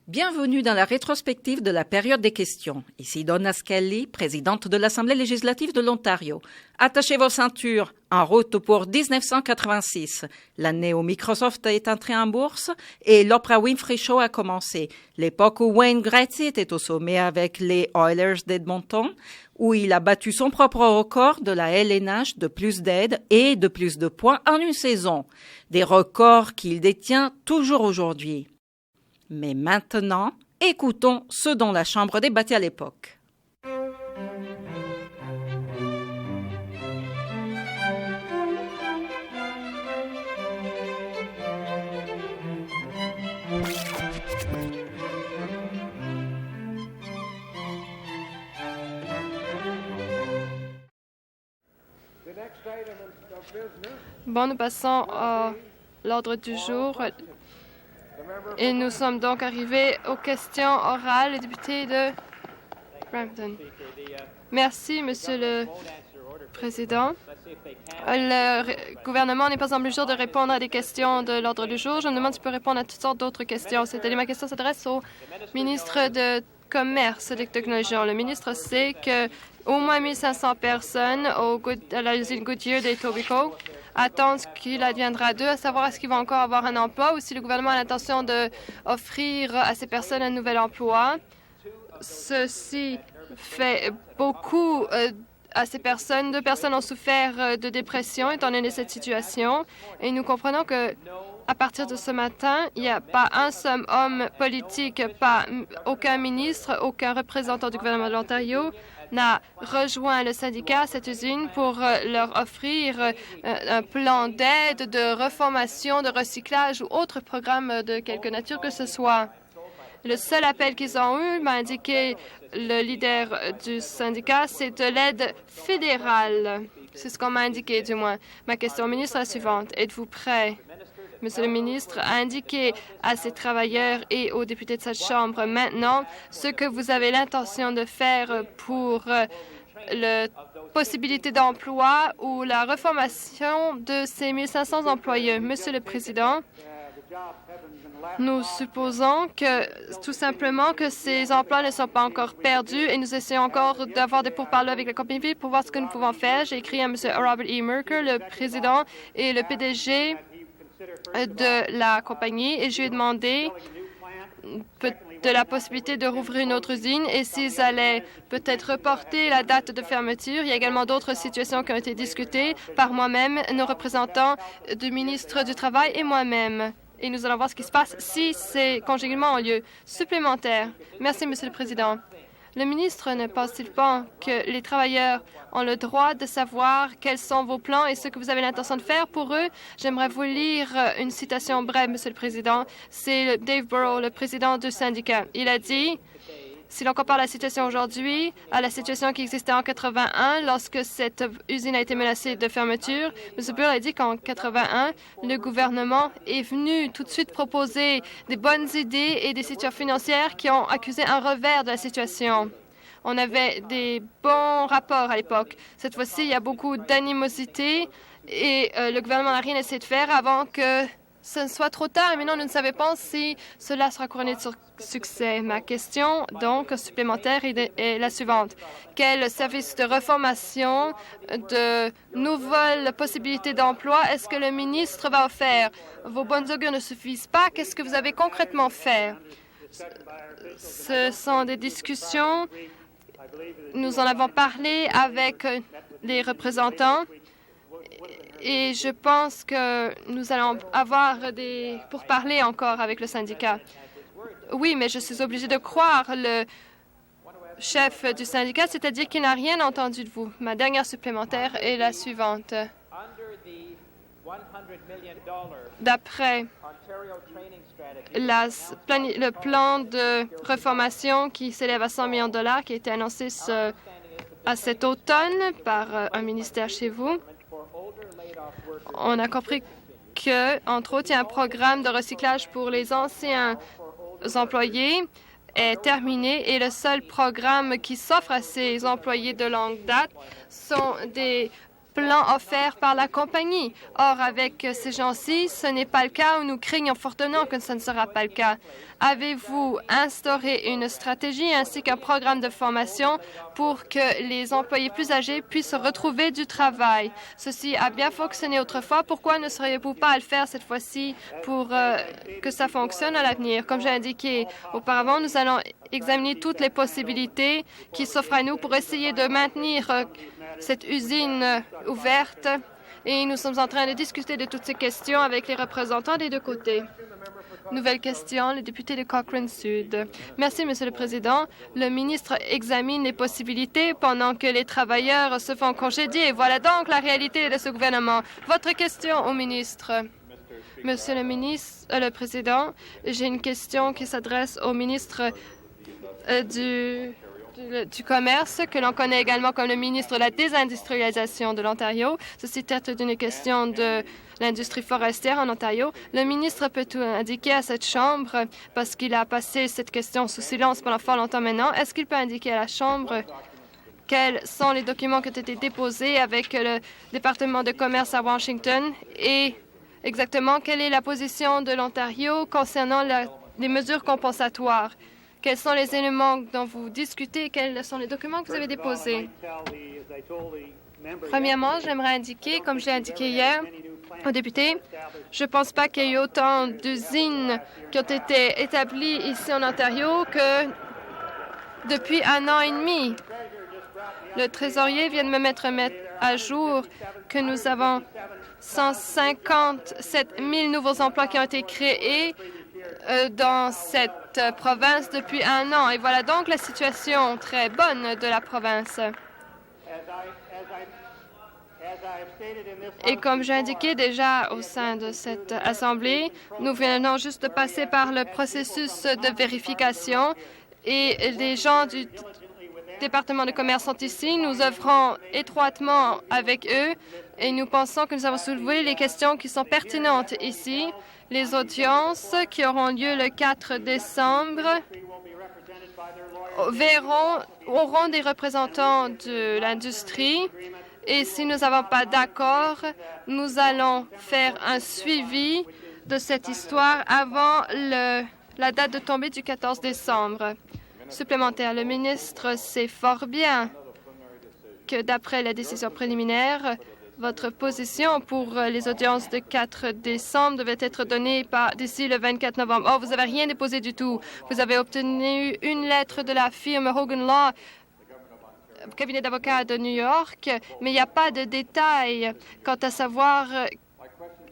Bienvenue dans la rétrospective de la période des questions. Ici Donna Skelly, présidente de l'Assemblée législative de l'Ontario. Attachez vos ceintures, en route pour 1986. L'année où Microsoft est entré en bourse et l'Oprah Winfrey Show a commencé. L'époque où Wayne Gretzky était au sommet avec les Oilers d'Edmonton, où il a battu son propre record de la LNH de plus d'aides et de plus de points en une saison. Des records qu'il détient toujours aujourd'hui. Mais maintenant, écoutons ce dont la Chambre débattait à l'époque. Bon, nous passons à l'ordre du jour. Et nous sommes donc arrivés aux questions orales. Le député de Brampton. Merci, Monsieur le Président. Le gouvernement n'est pas en mesure de répondre à des questions de l'ordre du jour. Je me demande s'il peut répondre à toutes sortes d'autres questions. C'est-à-dire, ma question s'adresse au ministre de Commerce et de Technologie. Le ministre sait que au moins 1500 personnes à l'usine Goodyear d'Etobicoke attendent ce qu'il adviendra d'eux, à savoir est-ce qu'ils vont encore avoir un emploi ou si le gouvernement a l'intention d'offrir à ces personnes un nouvel emploi. Ceci fait beaucoup à ces personnes. 2 personnes ont souffert de dépression étant donné cette situation et nous comprenons que à partir de ce matin, il n'y a pas un seul homme politique, pas aucun ministre, aucun représentant du gouvernement de l'Ontario n'a rejoint le syndicat à cette usine pour leur offrir un plan d'aide, de reformation, de recyclage ou autre programme de quelque nature que ce soit. Le seul appel qu'ils ont eu, m'a indiqué le leader du syndicat, c'est de l'aide fédérale. C'est ce qu'on m'a indiqué, du moins. Ma question au ministre est la suivante. Êtes-vous prêt? Monsieur le ministre a indiqué à ses travailleurs et aux députés de cette Chambre maintenant ce que vous avez l'intention de faire pour la possibilité d'emploi ou la reformation de ces 1500 employés. Monsieur le Président, nous supposons que tout simplement que ces emplois ne sont pas encore perdus et nous essayons encore d'avoir des pourparlers avec la compagnie pour voir ce que nous pouvons faire. J'ai écrit à M. Robert E. Merker, le président et le PDG de la compagnie, et je lui ai demandé de la possibilité de rouvrir une autre usine et s'ils allaient peut-être reporter la date de fermeture. Il y a également d'autres situations qui ont été discutées par moi-même, nos représentants du ministre du Travail et moi-même. Et nous allons voir ce qui se passe si ces congédiements ont lieu supplémentaires. Merci, Monsieur le Président. Le ministre ne pense-t-il pas que les travailleurs ont le droit de savoir quels sont vos plans et ce que vous avez l'intention de faire pour eux? J'aimerais vous lire une citation brève, Monsieur le Président. C'est Dave Burrow, le président du syndicat. Il a dit, si l'on compare la situation aujourd'hui à la situation qui existait en 81, lorsque cette usine a été menacée de fermeture, M. Burrow a dit qu'en 81, le gouvernement est venu tout de suite proposer des bonnes idées et des situations financières qui ont accusé un revers de la situation. On avait des bons rapports à l'époque. Cette fois-ci, il y a beaucoup d'animosité et le gouvernement n'a rien essayé de faire avant que ce ne soit trop tard. Et maintenant, nous ne savons pas si cela sera couronné de succès. Ma question, donc, supplémentaire est la suivante. Quel service de reformation, de nouvelles possibilités d'emploi est-ce que le ministre va faire? Vos bonnes augures ne suffisent pas. Qu'est-ce que vous avez concrètement fait? Ce sont des discussions. Nous en avons parlé avec les représentants. Et je pense que nous allons avoir des pourparlers encore avec le syndicat. Oui, mais je suis obligée de croire le chef du syndicat, c'est-à-dire qu'il n'a rien entendu de vous. Ma dernière supplémentaire est la suivante. D'après le plan de reformation qui s'élève à 100 millions de dollars, qui a été annoncé à cet automne par un ministère chez vous, on a compris que, entre autres, il y a un programme de recyclage pour les anciens employés est terminé et le seul programme qui s'offre à ces employés de longue date sont des plan offert par la compagnie. Or, avec ces gens-ci, ce n'est pas le cas ou nous craignons fortement que ce ne sera pas le cas. Avez-vous instauré une stratégie ainsi qu'un programme de formation pour que les employés plus âgés puissent retrouver du travail? Ceci a bien fonctionné autrefois. Pourquoi ne seriez-vous pas à le faire cette fois-ci pour que ça fonctionne à l'avenir? Comme j'ai indiqué auparavant, nous allons examiner toutes les possibilités qui s'offrent à nous pour essayer de maintenir cette usine ouverte et nous sommes en train de discuter de toutes ces questions avec les représentants des deux côtés. Nouvelle question, le député de Cochrane Sud. Merci, Monsieur le Président. Le ministre examine les possibilités pendant que les travailleurs se font congédier. Voilà donc la réalité de ce gouvernement. Votre question au ministre. Monsieur le ministre, le Président, j'ai une question qui s'adresse au ministre du Commerce, que l'on connaît également comme le ministre de la désindustrialisation de l'Ontario. Ceci traite d'une question de l'industrie forestière en Ontario. Le ministre peut tout indiquer à cette Chambre, parce qu'il a passé cette question sous silence pendant fort longtemps maintenant. Est-ce qu'il peut indiquer à la Chambre quels sont les documents qui ont été déposés avec le département de commerce à Washington et exactement quelle est la position de l'Ontario concernant les mesures compensatoires? Quels sont les éléments dont vous discutez? Quels sont les documents que vous avez déposés? Premièrement, j'aimerais indiquer, comme je l'ai indiqué hier aux députés, je ne pense pas qu'il y ait eu autant d'usines qui ont été établies ici en Ontario que depuis 1 an et demi. Le trésorier vient de me mettre à jour que nous avons 157 000 nouveaux emplois qui ont été créés dans cette province depuis 1 an. Et voilà donc la situation très bonne de la province. Et comme j'ai indiqué déjà au sein de cette Assemblée, nous venons juste de passer par le processus de vérification et les gens du département de commerce sont ici. Nous œuvrons étroitement avec eux et nous pensons que nous avons soulevé les questions qui sont pertinentes ici. Les audiences qui auront lieu le 4 décembre auront des représentants de l'industrie et si nous n'avons pas d'accord, nous allons faire un suivi de cette histoire avant la date de tombée du 14 décembre. Supplémentaire, le ministre sait fort bien que d'après la décision préliminaire, votre position pour les audiences de 4 décembre devait être donnée d'ici le 24 novembre. Oh, vous n'avez rien déposé du tout. Vous avez obtenu une lettre de la firme Hogan Law, cabinet d'avocats de New York, mais il n'y a pas de détails quant à savoir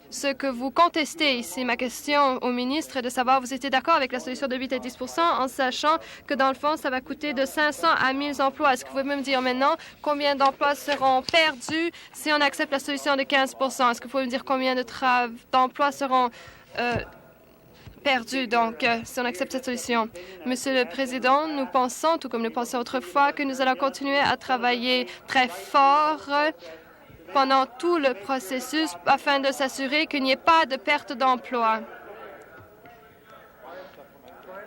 ce que vous contestez ici. Ma question au ministre est de savoir, vous étiez d'accord avec la solution de 8 à 10 en sachant que dans le fond, ça va coûter de 500 à 1000 emplois. Est-ce que vous pouvez me dire maintenant combien d'emplois seront perdus si on accepte la solution de 15 Est-ce que vous pouvez me dire combien d'emplois seront perdus, donc, si on accepte cette solution? Monsieur le Président, nous pensons, tout comme nous pensions autrefois, que nous allons continuer à travailler très fort pendant tout le processus afin de s'assurer qu'il n'y ait pas de perte d'emploi.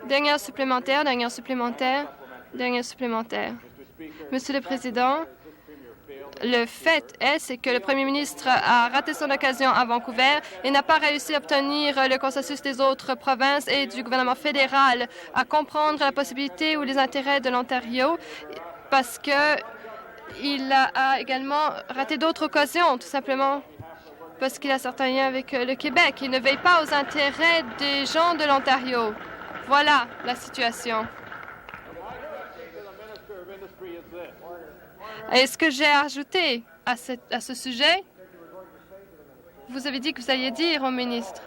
Dernière supplémentaire. Monsieur le Président, le fait c'est que le Premier ministre a raté son occasion à Vancouver et n'a pas réussi à obtenir le consensus des autres provinces et du gouvernement fédéral à comprendre la possibilité ou les intérêts de l'Ontario parce que il a également raté d'autres occasions, tout simplement parce qu'il a certains liens avec le Québec. Il ne veille pas aux intérêts des gens de l'Ontario. Voilà la situation. Est-ce que j'ai ajouté à ce sujet? Vous avez dit que vous alliez dire au ministre.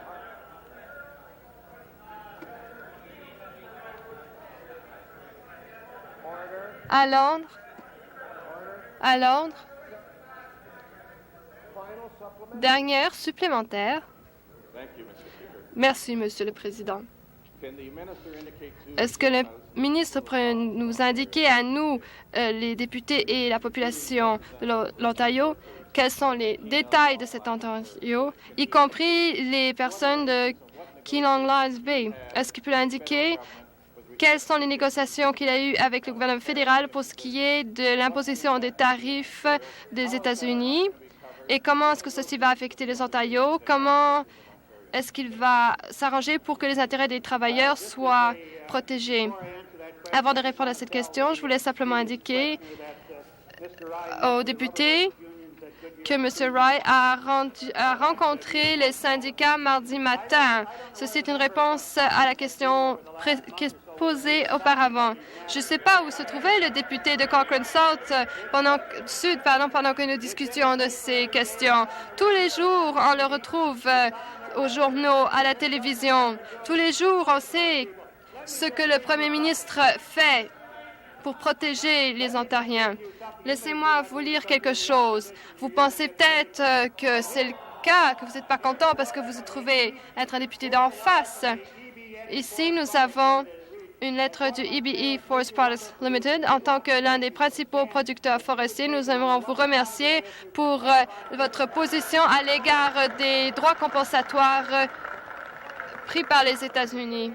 À l'ordre. Dernière supplémentaire. Merci, Monsieur le Président. Est-ce que le ministre pourrait nous indiquer à nous, les députés et la population de l'Ontario, quels sont les détails de cet Ontario, y compris les personnes de Keelong Lies Bay? Est-ce qu'il peut indiquer quelles sont les négociations qu'il a eues avec le gouvernement fédéral pour ce qui est de l'imposition des tarifs des États-Unis? Et comment est-ce que ceci va affecter les Ontarios? Comment est-ce qu'il va s'arranger pour que les intérêts des travailleurs soient protégés? Avant de répondre à cette question, je voulais simplement indiquer aux députés que M. Wright a rencontré les syndicats mardi matin. Ceci est une réponse à la question posée auparavant. Je ne sais pas où se trouvait le député de Cochrane Sud pendant que nous discutions de ces questions. Tous les jours, on le retrouve aux journaux, à la télévision. Tous les jours, on sait ce que le premier ministre fait pour protéger les Ontariens. Laissez-moi vous lire quelque chose. Vous pensez peut-être que c'est le cas, que vous n'êtes pas content parce que vous vous trouvez être un député d'en face. Ici, nous avons une lettre du EBE Forest Products Limited. En tant que l'un des principaux producteurs forestiers, nous aimerions vous remercier pour votre position à l'égard des droits compensatoires pris par les États-Unis.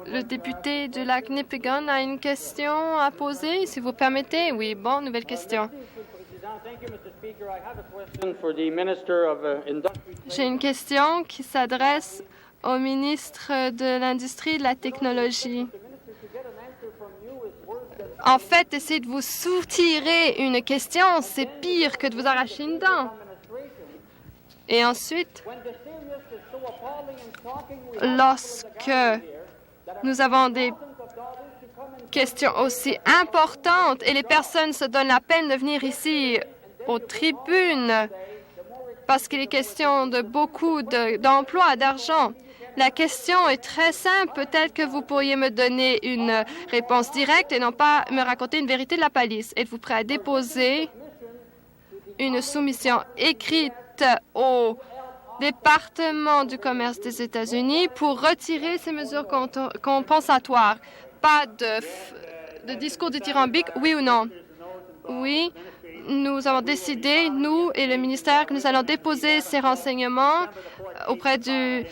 Le député du lac Nipigon a une question à poser, si vous permettez. Oui, bon, nouvelle question. J'ai une question qui s'adresse au ministre de l'Industrie et de la Technologie. En fait, essayer de vous soutirer une question, c'est pire que de vous arracher une dent. Et ensuite, lorsque nous avons des questions aussi importantes et les personnes se donnent la peine de venir ici aux tribunes parce qu'il est question de beaucoup d'emplois, d'argent. La question est très simple. Peut-être que vous pourriez me donner une réponse directe et non pas me raconter une vérité de la palisse. Êtes-vous prêt à déposer une soumission écrite au département du commerce des États-Unis pour retirer ces mesures compensatoires? Pas de discours dithyrambique, oui ou non? Oui. Nous avons décidé, nous et le ministère, que nous allons déposer ces renseignements auprès du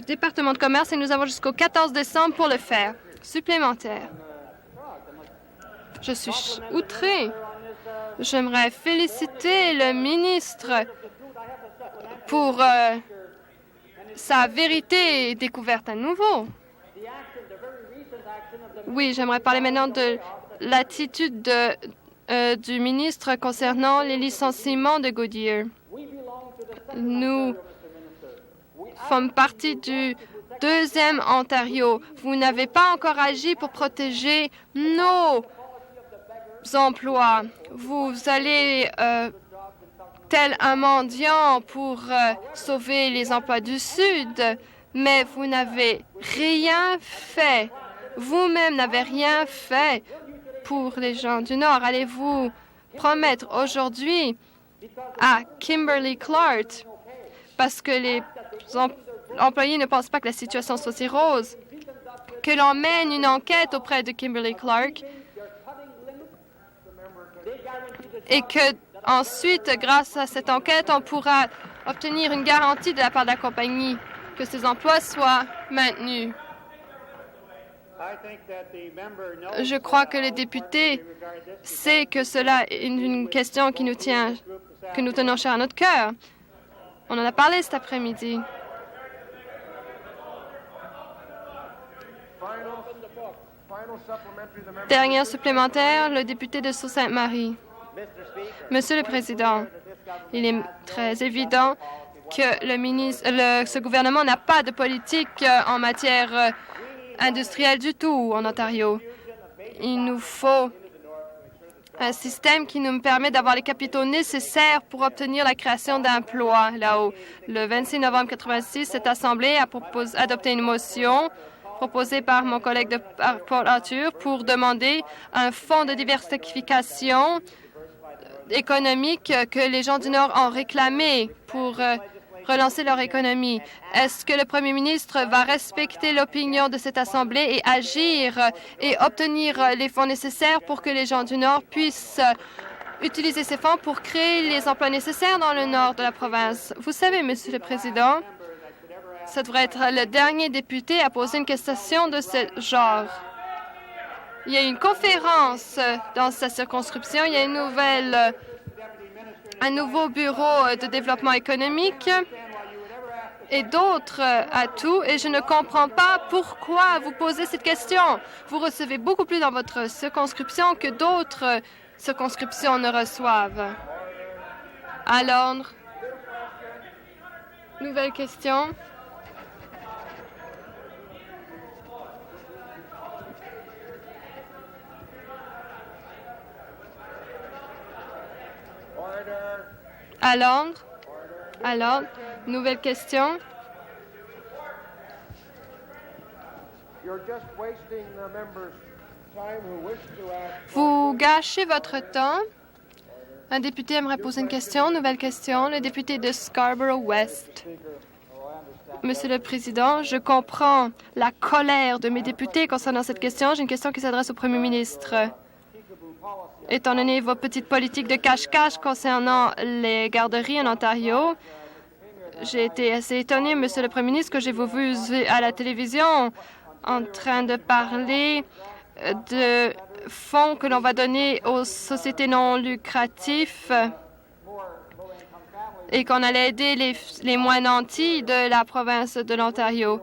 département de commerce et nous avons jusqu'au 14 décembre pour le faire. Supplémentaire. Je suis outré. J'aimerais féliciter le ministre pour sa vérité découverte à nouveau. Oui, j'aimerais parler maintenant de l'attitude du ministre concernant les licenciements de Goodyear. Nous sommes partie du 2e Ontario. Vous n'avez pas encore agi pour protéger nos emplois. Vous allez tel un mendiant pour sauver les emplois du Sud, mais vous n'avez rien fait. Vous-même n'avez rien fait pour les gens du Nord. Allez-vous promettre aujourd'hui à Kimberly-Clark, parce que les employés ne pensent pas que la situation soit si rose, que l'on mène une enquête auprès de Kimberly-Clark et que ensuite, grâce à cette enquête, on pourra obtenir une garantie de la part de la compagnie que ces emplois soient maintenus. Je crois que le député sait que cela est une question qui nous tient, que nous tenons cher à notre cœur. On en a parlé cet après-midi. Dernière supplémentaire, le député de Sault-Sainte-Marie. Monsieur le Président, il est très évident que ce gouvernement n'a pas de politique en matière industrielle du tout en Ontario. Il nous faut un système qui nous permet d'avoir les capitaux nécessaires pour obtenir la création d'emplois là-haut. Le 26 novembre 1986, cette Assemblée a adopté une motion proposée par mon collègue de Port Arthur pour demander un fonds de diversification économique que les gens du Nord ont réclamé pour relancer leur économie. Est-ce que le premier ministre va respecter l'opinion de cette Assemblée et agir et obtenir les fonds nécessaires pour que les gens du Nord puissent utiliser ces fonds pour créer les emplois nécessaires dans le nord de la province? Vous savez, Monsieur le Président, Ça devrait être le dernier député à poser une question de ce genre. Il y a une conférence dans sa circonscription. Il y a un nouveau bureau de développement économique et d'autres atouts. Et je ne comprends pas pourquoi vous posez cette question. Vous recevez beaucoup plus dans votre circonscription que d'autres circonscriptions ne reçoivent. À Londres. Nouvelle question. À Londres. À Londres. Nouvelle question. Vous gâchez votre temps. Un député aimerait poser une question. Nouvelle question. Le député de Scarborough-West. Monsieur le Président, je comprends la colère de mes députés concernant cette question. J'ai une question qui s'adresse au Premier ministre. Étant donné vos petites politiques de cache-cache concernant les garderies en Ontario, j'ai été assez étonnée, Monsieur le Premier ministre, que j'ai vous vu à la télévision en train de parler de fonds que l'on va donner aux sociétés non lucratives et qu'on allait aider les moins nantis de la province de l'Ontario.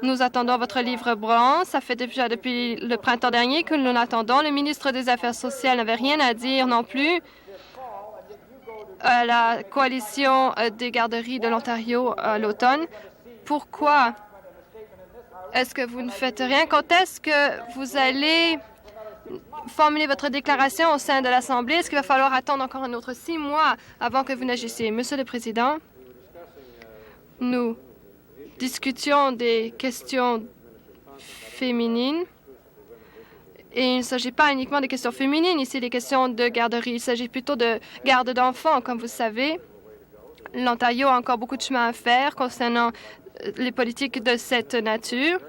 Nous attendons votre livre blanc. Ça fait déjà depuis le printemps dernier que nous l'attendons. Le ministre des Affaires sociales n'avait rien à dire non plus à la coalition des garderies de l'Ontario à l'automne. Pourquoi est-ce que vous ne faites rien? Quand est-ce que vous allez formuler votre déclaration au sein de l'Assemblée? Est-ce qu'il va falloir attendre encore un autre 6 mois avant que vous n'agissiez? Monsieur le Président, nous discutions des questions féminines. Et il ne s'agit pas uniquement des questions féminines, ici des questions de garderie. Il s'agit plutôt de garde d'enfants. Comme vous savez, l'Ontario a encore beaucoup de chemin à faire concernant les politiques de cette nature.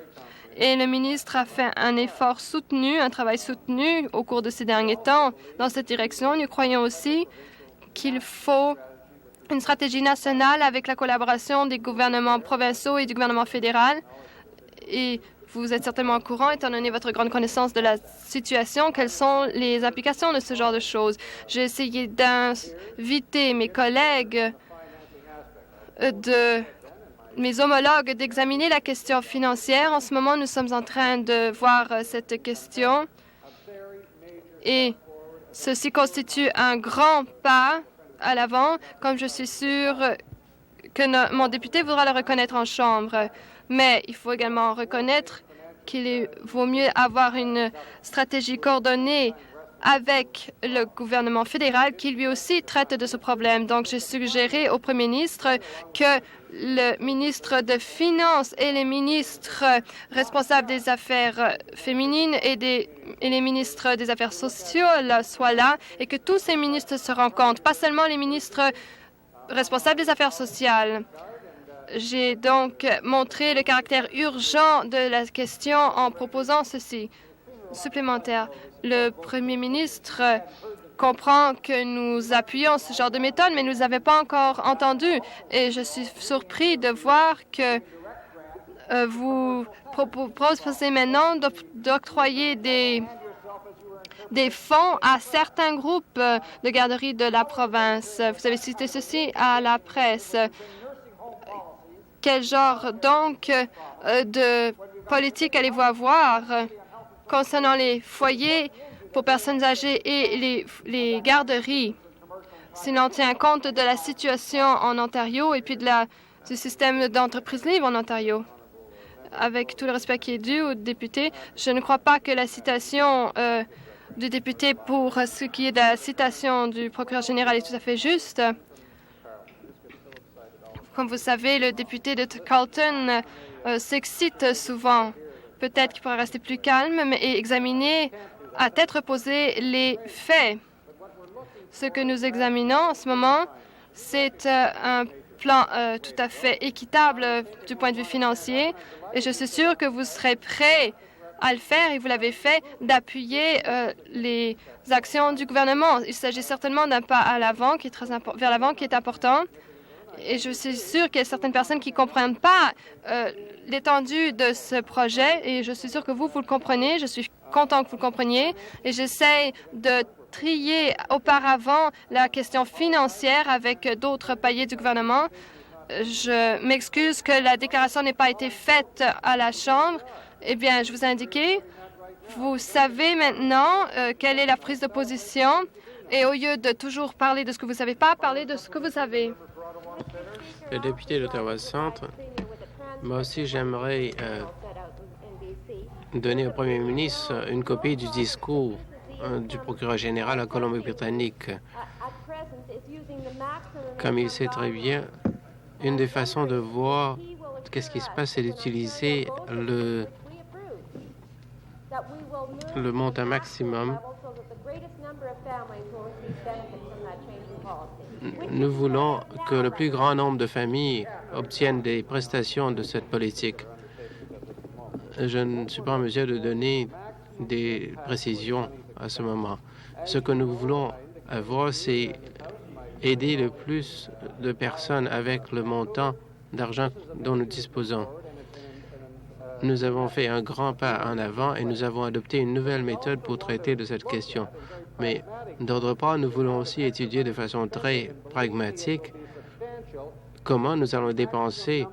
Et le ministre a fait un effort soutenu, un travail soutenu au cours de ces derniers temps dans cette direction. Nous croyons aussi qu'il faut une stratégie nationale avec la collaboration des gouvernements provinciaux et du gouvernement fédéral. Et vous êtes certainement au courant, étant donné votre grande connaissance de la situation, quelles sont les implications de ce genre de choses. J'ai essayé d'inviter mes collègues mes homologues d'examiner la question financière. En ce moment, nous sommes en train de voir cette question et ceci constitue un grand pas à l'avant, comme je suis sûre que mon député voudra le reconnaître en Chambre. Mais il faut également reconnaître qu'il vaut mieux avoir une stratégie coordonnée avec le gouvernement fédéral qui lui aussi traite de ce problème. Donc, j'ai suggéré au Premier ministre que le ministre de Finances et les ministres responsables des affaires féminines et les ministres des affaires sociales soient là et que tous ces ministres se rencontrent, pas seulement les ministres responsables des affaires sociales. J'ai donc montré le caractère urgent de la question en proposant ceci supplémentaire. Le Premier ministre comprend que nous appuyons ce genre de méthode, mais nous n'avons pas encore entendu. Et je suis surpris de voir que vous proposez maintenant d'octroyer des fonds à certains groupes de garderies de la province. Vous avez cité ceci à la presse. Quel genre donc de politique allez-vous avoir concernant les foyers pour personnes âgées et les garderies, si l'on tient compte de la situation en Ontario et puis du système d'entreprise libre en Ontario? Avec tout le respect qui est dû aux députés, je ne crois pas que la citation du député pour ce qui est de la citation du procureur général est tout à fait juste. Comme vous savez, le député de Carleton s'excite souvent. Peut-être qu'il pourrait rester plus calme et examiner à tête reposée les faits. Ce que nous examinons en ce moment, c'est un plan tout à fait équitable du point de vue financier et je suis sûre que vous serez prêts à le faire, et vous l'avez fait, d'appuyer les actions du gouvernement. Il s'agit certainement d'un pas à l'avant vers l'avant qui est important. Et je suis sûre qu'il y a certaines personnes qui ne comprennent pas l'étendue de ce projet. Et je suis sûre que vous le comprenez. Je suis content que vous le compreniez. Et j'essaie de trier auparavant la question financière avec d'autres paliers du gouvernement. Je m'excuse que la déclaration n'ait pas été faite à la Chambre. Eh bien, je vous ai indiqué, vous savez maintenant quelle est la prise de position. Et au lieu de toujours parler de ce que vous ne savez pas, parlez de ce que vous savez. Le député d'Ottawa-Centre, moi aussi, j'aimerais donner au Premier ministre une copie du discours du procureur général à Colombie-Britannique. Comme il sait très bien, une des façons de voir qu'est-ce qui se passe, c'est d'utiliser le montant maximum. Nous voulons que le plus grand nombre de familles obtiennent des prestations de cette politique. Je ne suis pas en mesure de donner des précisions à ce moment. Ce que nous voulons avoir, c'est aider le plus de personnes avec le montant d'argent dont nous disposons. Nous avons fait un grand pas en avant et nous avons adopté une nouvelle méthode pour traiter de cette question. Mais d'autre part, nous voulons aussi étudier de façon très pragmatique comment nous allons dépenser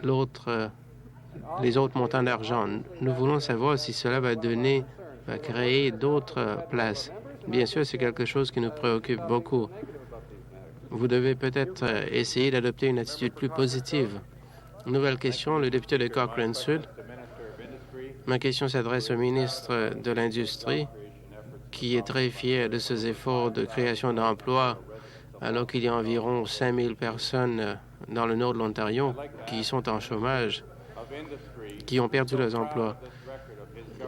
les autres montants d'argent. Nous voulons savoir si cela va créer d'autres places. Bien sûr, c'est quelque chose qui nous préoccupe beaucoup. Vous devez peut-être essayer d'adopter une attitude plus positive. Nouvelle question, le député de Cochrane Sud. Ma question s'adresse au ministre de l'Industrie, qui est très fier de ses efforts de création d'emplois, alors qu'il y a environ 5 000 personnes dans le nord de l'Ontario qui sont en chômage, qui ont perdu leurs emplois.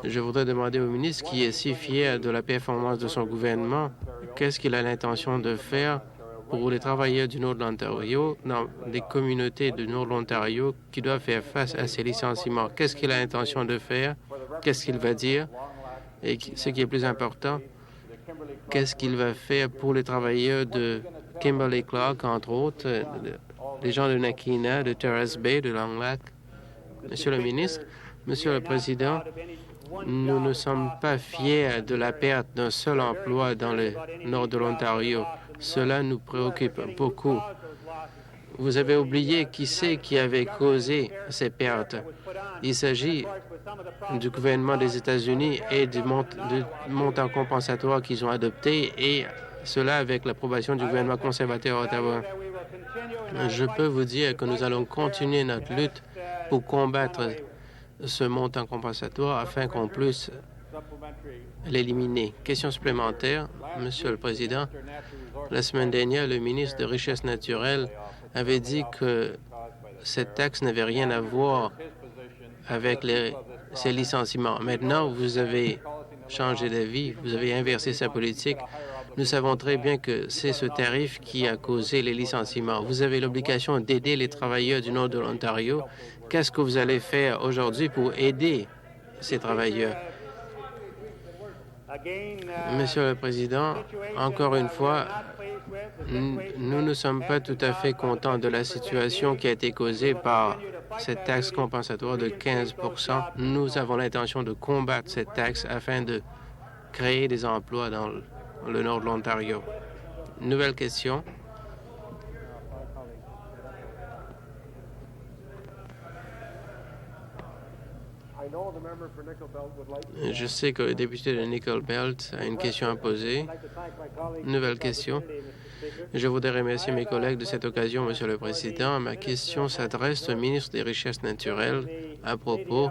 Je voudrais demander au ministre, qui est si fier de la performance de son gouvernement, qu'est-ce qu'il a l'intention de faire pour les travailleurs du nord de l'Ontario, dans des communautés du nord de l'Ontario qui doivent faire face à ces licenciements. Qu'est-ce qu'il a l'intention de faire? Qu'est-ce qu'il va dire? Et ce qui est plus important, qu'est-ce qu'il va faire pour les travailleurs de Kimberley-Clark, entre autres, les gens de Nakina, de Terrace Bay, de Long Lac? Monsieur le ministre, Monsieur le Président, nous ne sommes pas fiers de la perte d'un seul emploi dans le nord de l'Ontario. Cela nous préoccupe beaucoup. Vous avez oublié qui c'est qui avait causé ces pertes. Il s'agit du gouvernement des États-Unis et du montant compensatoire qu'ils ont adopté, et cela avec l'approbation du gouvernement conservateur à Ottawa. Je peux vous dire que nous allons continuer notre lutte pour combattre ce montant compensatoire afin qu'on puisse l'éliminer. Question supplémentaire, Monsieur le Président. La semaine dernière, le ministre de Richesses naturelles avait dit que cette taxe n'avait rien à voir avec ces licenciements. Maintenant, vous avez changé d'avis, vous avez inversé sa politique. Nous savons très bien que c'est ce tarif qui a causé les licenciements. Vous avez l'obligation d'aider les travailleurs du nord de l'Ontario. Qu'est-ce que vous allez faire aujourd'hui pour aider ces travailleurs? Monsieur le Président, encore une fois, nous ne sommes pas tout à fait contents de la situation qui a été causée par cette taxe compensatoire de 15 %. Nous avons l'intention de combattre cette taxe afin de créer des emplois dans le nord de l'Ontario. Nouvelle question. Je sais que le député de Nickel Belt a une question à poser. Nouvelle question. Je voudrais remercier mes collègues de cette occasion, Monsieur le Président. Ma question s'adresse au ministre des Richesses naturelles à propos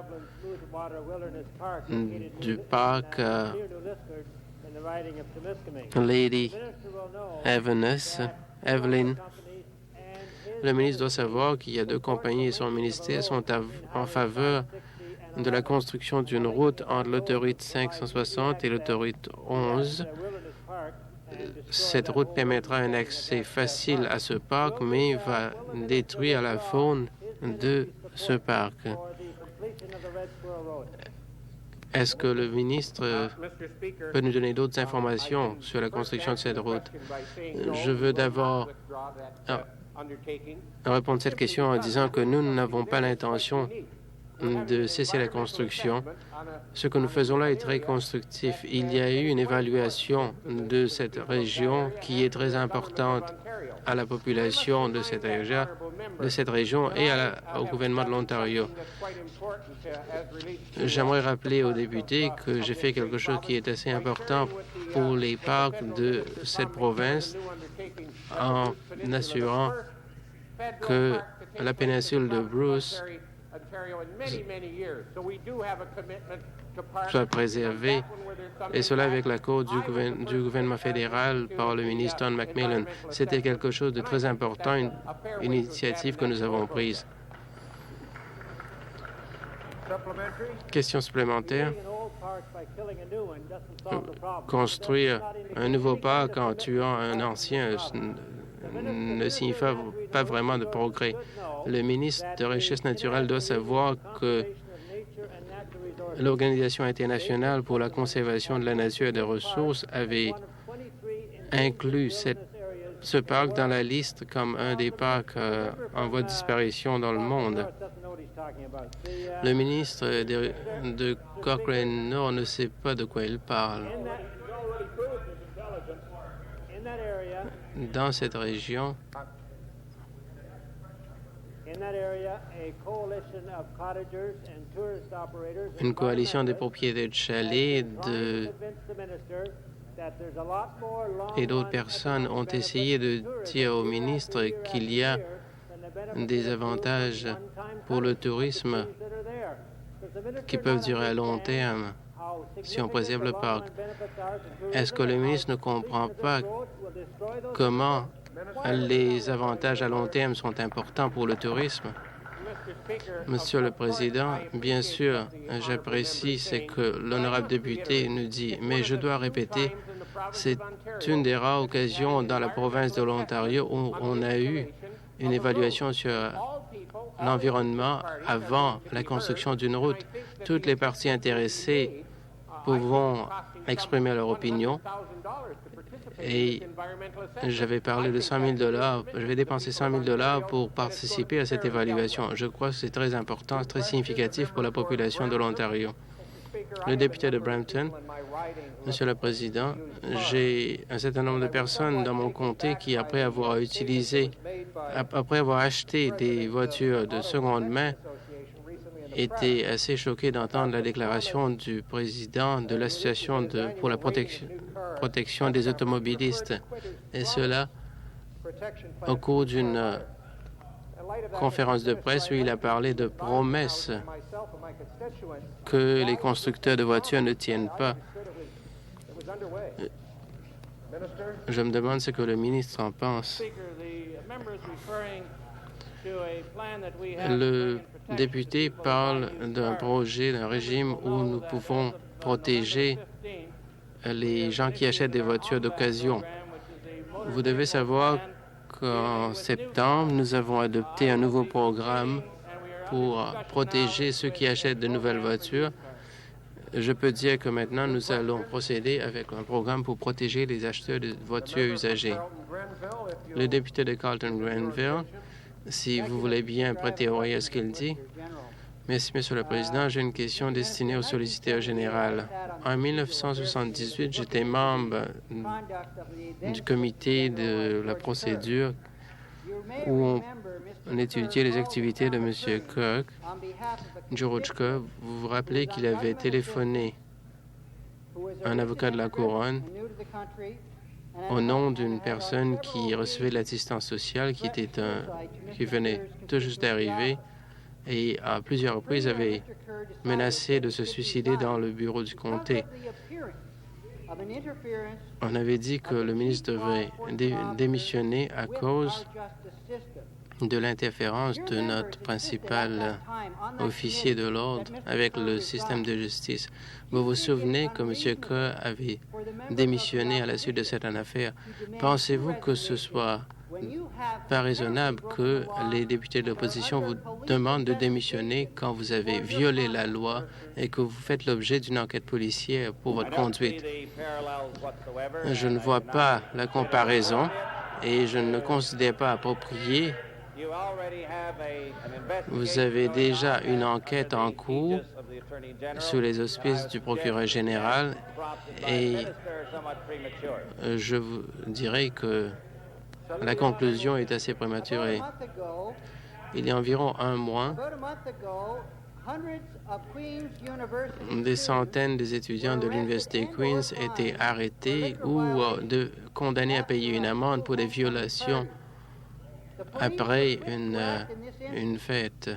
du parc Lady Evelyn. Le ministre doit savoir qu'il y a deux compagnies et son ministère sont en faveur de la construction d'une route entre l'autoroute 560 et l'autoroute 11. Cette route permettra un accès facile à ce parc, mais va détruire la faune de ce parc. Est-ce que le ministre peut nous donner d'autres informations sur la construction de cette route? Je veux d'abord répondre à cette question en disant que nous n'avons pas l'intention de cesser la construction. Ce que nous faisons là est très constructif. Il y a eu une évaluation de cette région qui est très importante à la population de cette région et au gouvernement de l'Ontario. J'aimerais rappeler aux députés que j'ai fait quelque chose qui est assez important pour les parcs de cette province en assurant que la péninsule de Bruce soit préservée, et cela avec l'accord du gouvernement fédéral par le ministre Don McMillan. C'était quelque chose de très important, une initiative que nous avons prise. Question supplémentaire. Construire un nouveau parc en tuant un ancien ne signifie pas vraiment de progrès. Le ministre de Richesse naturelle doit savoir que l'Organisation internationale pour la conservation de la nature et des ressources avait inclus ce parc dans la liste comme un des parcs en voie de disparition dans le monde. Le ministre de Cochrane Nord ne sait pas de quoi il parle. Dans cette région, une coalition de propriétaires de chalets et d'autres personnes ont essayé de dire au ministre qu'il y a des avantages pour le tourisme qui peuvent durer à long terme si on préserve le parc. Est-ce que le ministre ne comprend pas comment les avantages à long terme sont importants pour le tourisme? Monsieur le Président, bien sûr, j'apprécie ce que l'honorable député nous dit, mais je dois répéter, c'est une des rares occasions dans la province de l'Ontario où on a eu une évaluation sur l'environnement avant la construction d'une route. Toutes les parties intéressées pourront exprimer leur opinion. Et j'avais parlé de 100 000 $. Je vais dépenser 100 000 $ pour participer à cette évaluation. Je crois que c'est très important, très significatif pour la population de l'Ontario. Le député de Brampton, Monsieur le Président, j'ai un certain nombre de personnes dans mon comté qui, après avoir acheté des voitures de seconde main, étaient assez choqués d'entendre la déclaration du président de l'Association pour la protection des automobilistes, et cela au cours d'une conférence de presse où il a parlé de promesses que les constructeurs de voitures ne tiennent pas. Je me demande ce que le ministre en pense. Le député parle d'un projet, d'un régime où nous pouvons protéger les gens qui achètent des voitures d'occasion. Vous devez savoir qu'en septembre, nous avons adopté un nouveau programme pour protéger ceux qui achètent de nouvelles voitures. Je peux dire que maintenant, nous allons procéder avec un programme pour protéger les acheteurs de voitures usagées. Le député de Carleton-Grenville, si vous voulez bien prêter oreille à ce qu'il dit. Merci, Monsieur le Président. J'ai une question destinée au solliciteur général. En 1978, j'étais membre du comité de la procédure où on étudiait les activités de M. Cook. George Cook, vous vous rappelez qu'il avait téléphoné à un avocat de la Couronne au nom d'une personne qui recevait de l'assistance sociale, qui venait tout juste d'arriver, et à plusieurs reprises avait menacé de se suicider dans le bureau du comté. On avait dit que le ministre devrait démissionner à cause de l'interférence de notre principal officier de l'ordre avec le système de justice. Vous vous souvenez que M. Kerr avait démissionné à la suite de cette affaire. Pensez-vous que ce soit pas raisonnable que les députés de l'opposition vous demandent de démissionner quand vous avez violé la loi et que vous faites l'objet d'une enquête policière pour votre conduite? Je ne vois pas la comparaison. et je ne le considère pas approprié. Vous avez déjà une enquête en cours sous les auspices du procureur général et je vous dirais que la conclusion est assez prématurée. Il y a environ un mois, des centaines des étudiants de l'Université Queen's étaient arrêtés ou condamnés à payer une amende pour des violations après une fête.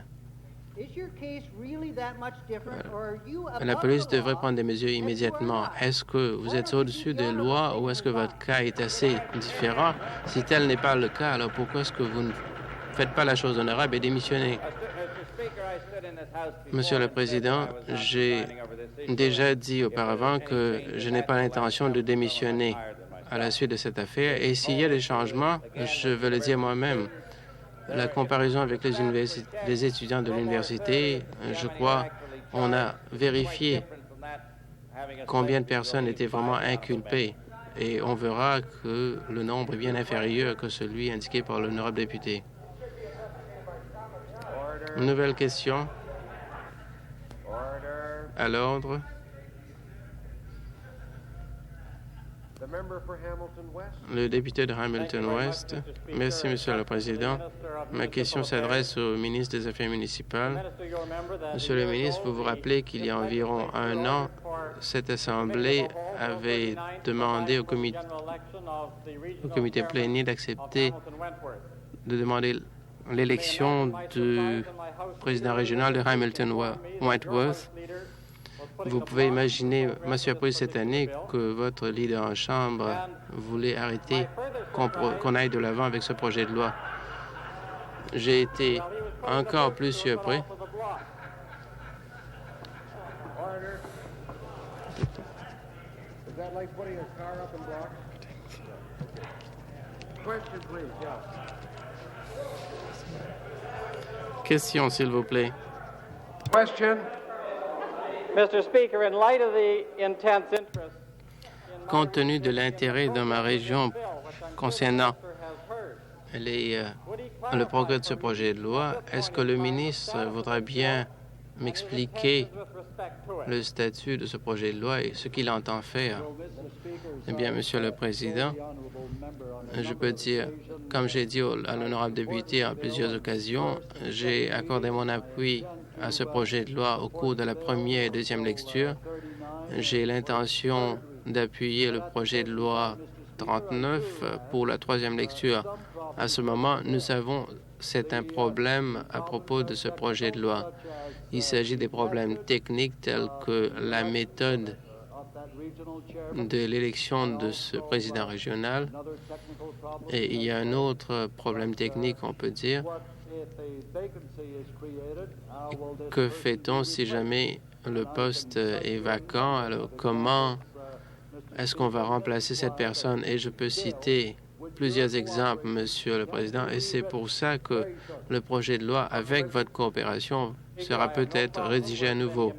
La police devrait prendre des mesures immédiatement. Est-ce que vous êtes au-dessus des lois ou est-ce que votre cas est assez différent? Si tel n'est pas le cas, alors pourquoi est-ce que vous ne faites pas la chose honorable et démissionnez? Monsieur le Président, j'ai déjà dit auparavant que je n'ai pas l'intention de démissionner à la suite de cette affaire. Et s'il y a des changements, je veux le dire moi-même. La comparaison avec les étudiants de l'université, je crois, on a vérifié combien de personnes étaient vraiment inculpées et on verra que le nombre est bien inférieur que celui indiqué par l'honorable député. Nouvelle question. À l'ordre. Le député de Hamilton-West. Merci, Monsieur le Président. Ma question s'adresse au ministre des Affaires municipales. Monsieur le ministre, vous vous rappelez qu'il y a environ un an, cette Assemblée avait demandé au comité plénier d'accepter de demander l'élection du président régional de Hamilton-Whiteworth. Vous pouvez imaginer, Monsieur Apple, cette année, que votre leader en Chambre voulait arrêter qu'on aille de l'avant avec ce projet de loi. J'ai été encore plus surpris. Question, s'il vous plaît. Question. Mr. Speaker, in light of the intense interest compte tenu de l'intérêt dans ma région concernant le progrès de ce projet de loi, est-ce que le ministre voudrait bien m'expliquer le statut de ce projet de loi et ce qu'il entend faire? Eh bien, Monsieur le Président, je peux dire, comme j'ai dit à l'honorable député à plusieurs occasions, j'ai accordé mon appui à ce projet de loi au cours de la première et deuxième lecture. J'ai l'intention d'appuyer le projet de loi 39 pour la troisième lecture. À ce moment, nous savons c'est un problème à propos de ce projet de loi. Il s'agit des problèmes techniques tels que la méthode de l'élection de ce président régional. Et il y a un autre problème technique, on peut dire. Que fait-on si jamais le poste est vacant? Alors, comment est-ce qu'on va remplacer cette personne? Et je peux citer plusieurs exemples, Monsieur le Président, et c'est pour ça que le projet de loi, avec votre coopération, sera peut-être rédigé à nouveau.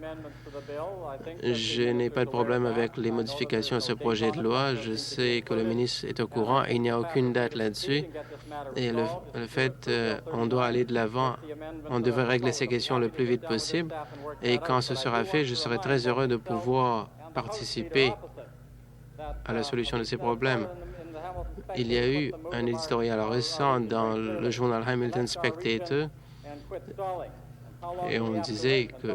Je n'ai pas de problème avec les modifications à ce projet de loi. Je sais que le ministre est au courant et il n'y a aucune date là-dessus. Et le fait, on doit aller de l'avant. On devrait régler ces questions le plus vite possible. Et quand ce sera fait, je serai très heureux de pouvoir participer à la solution de ces problèmes. Il y a eu un éditorial récent dans le journal Hamilton Spectator et on disait que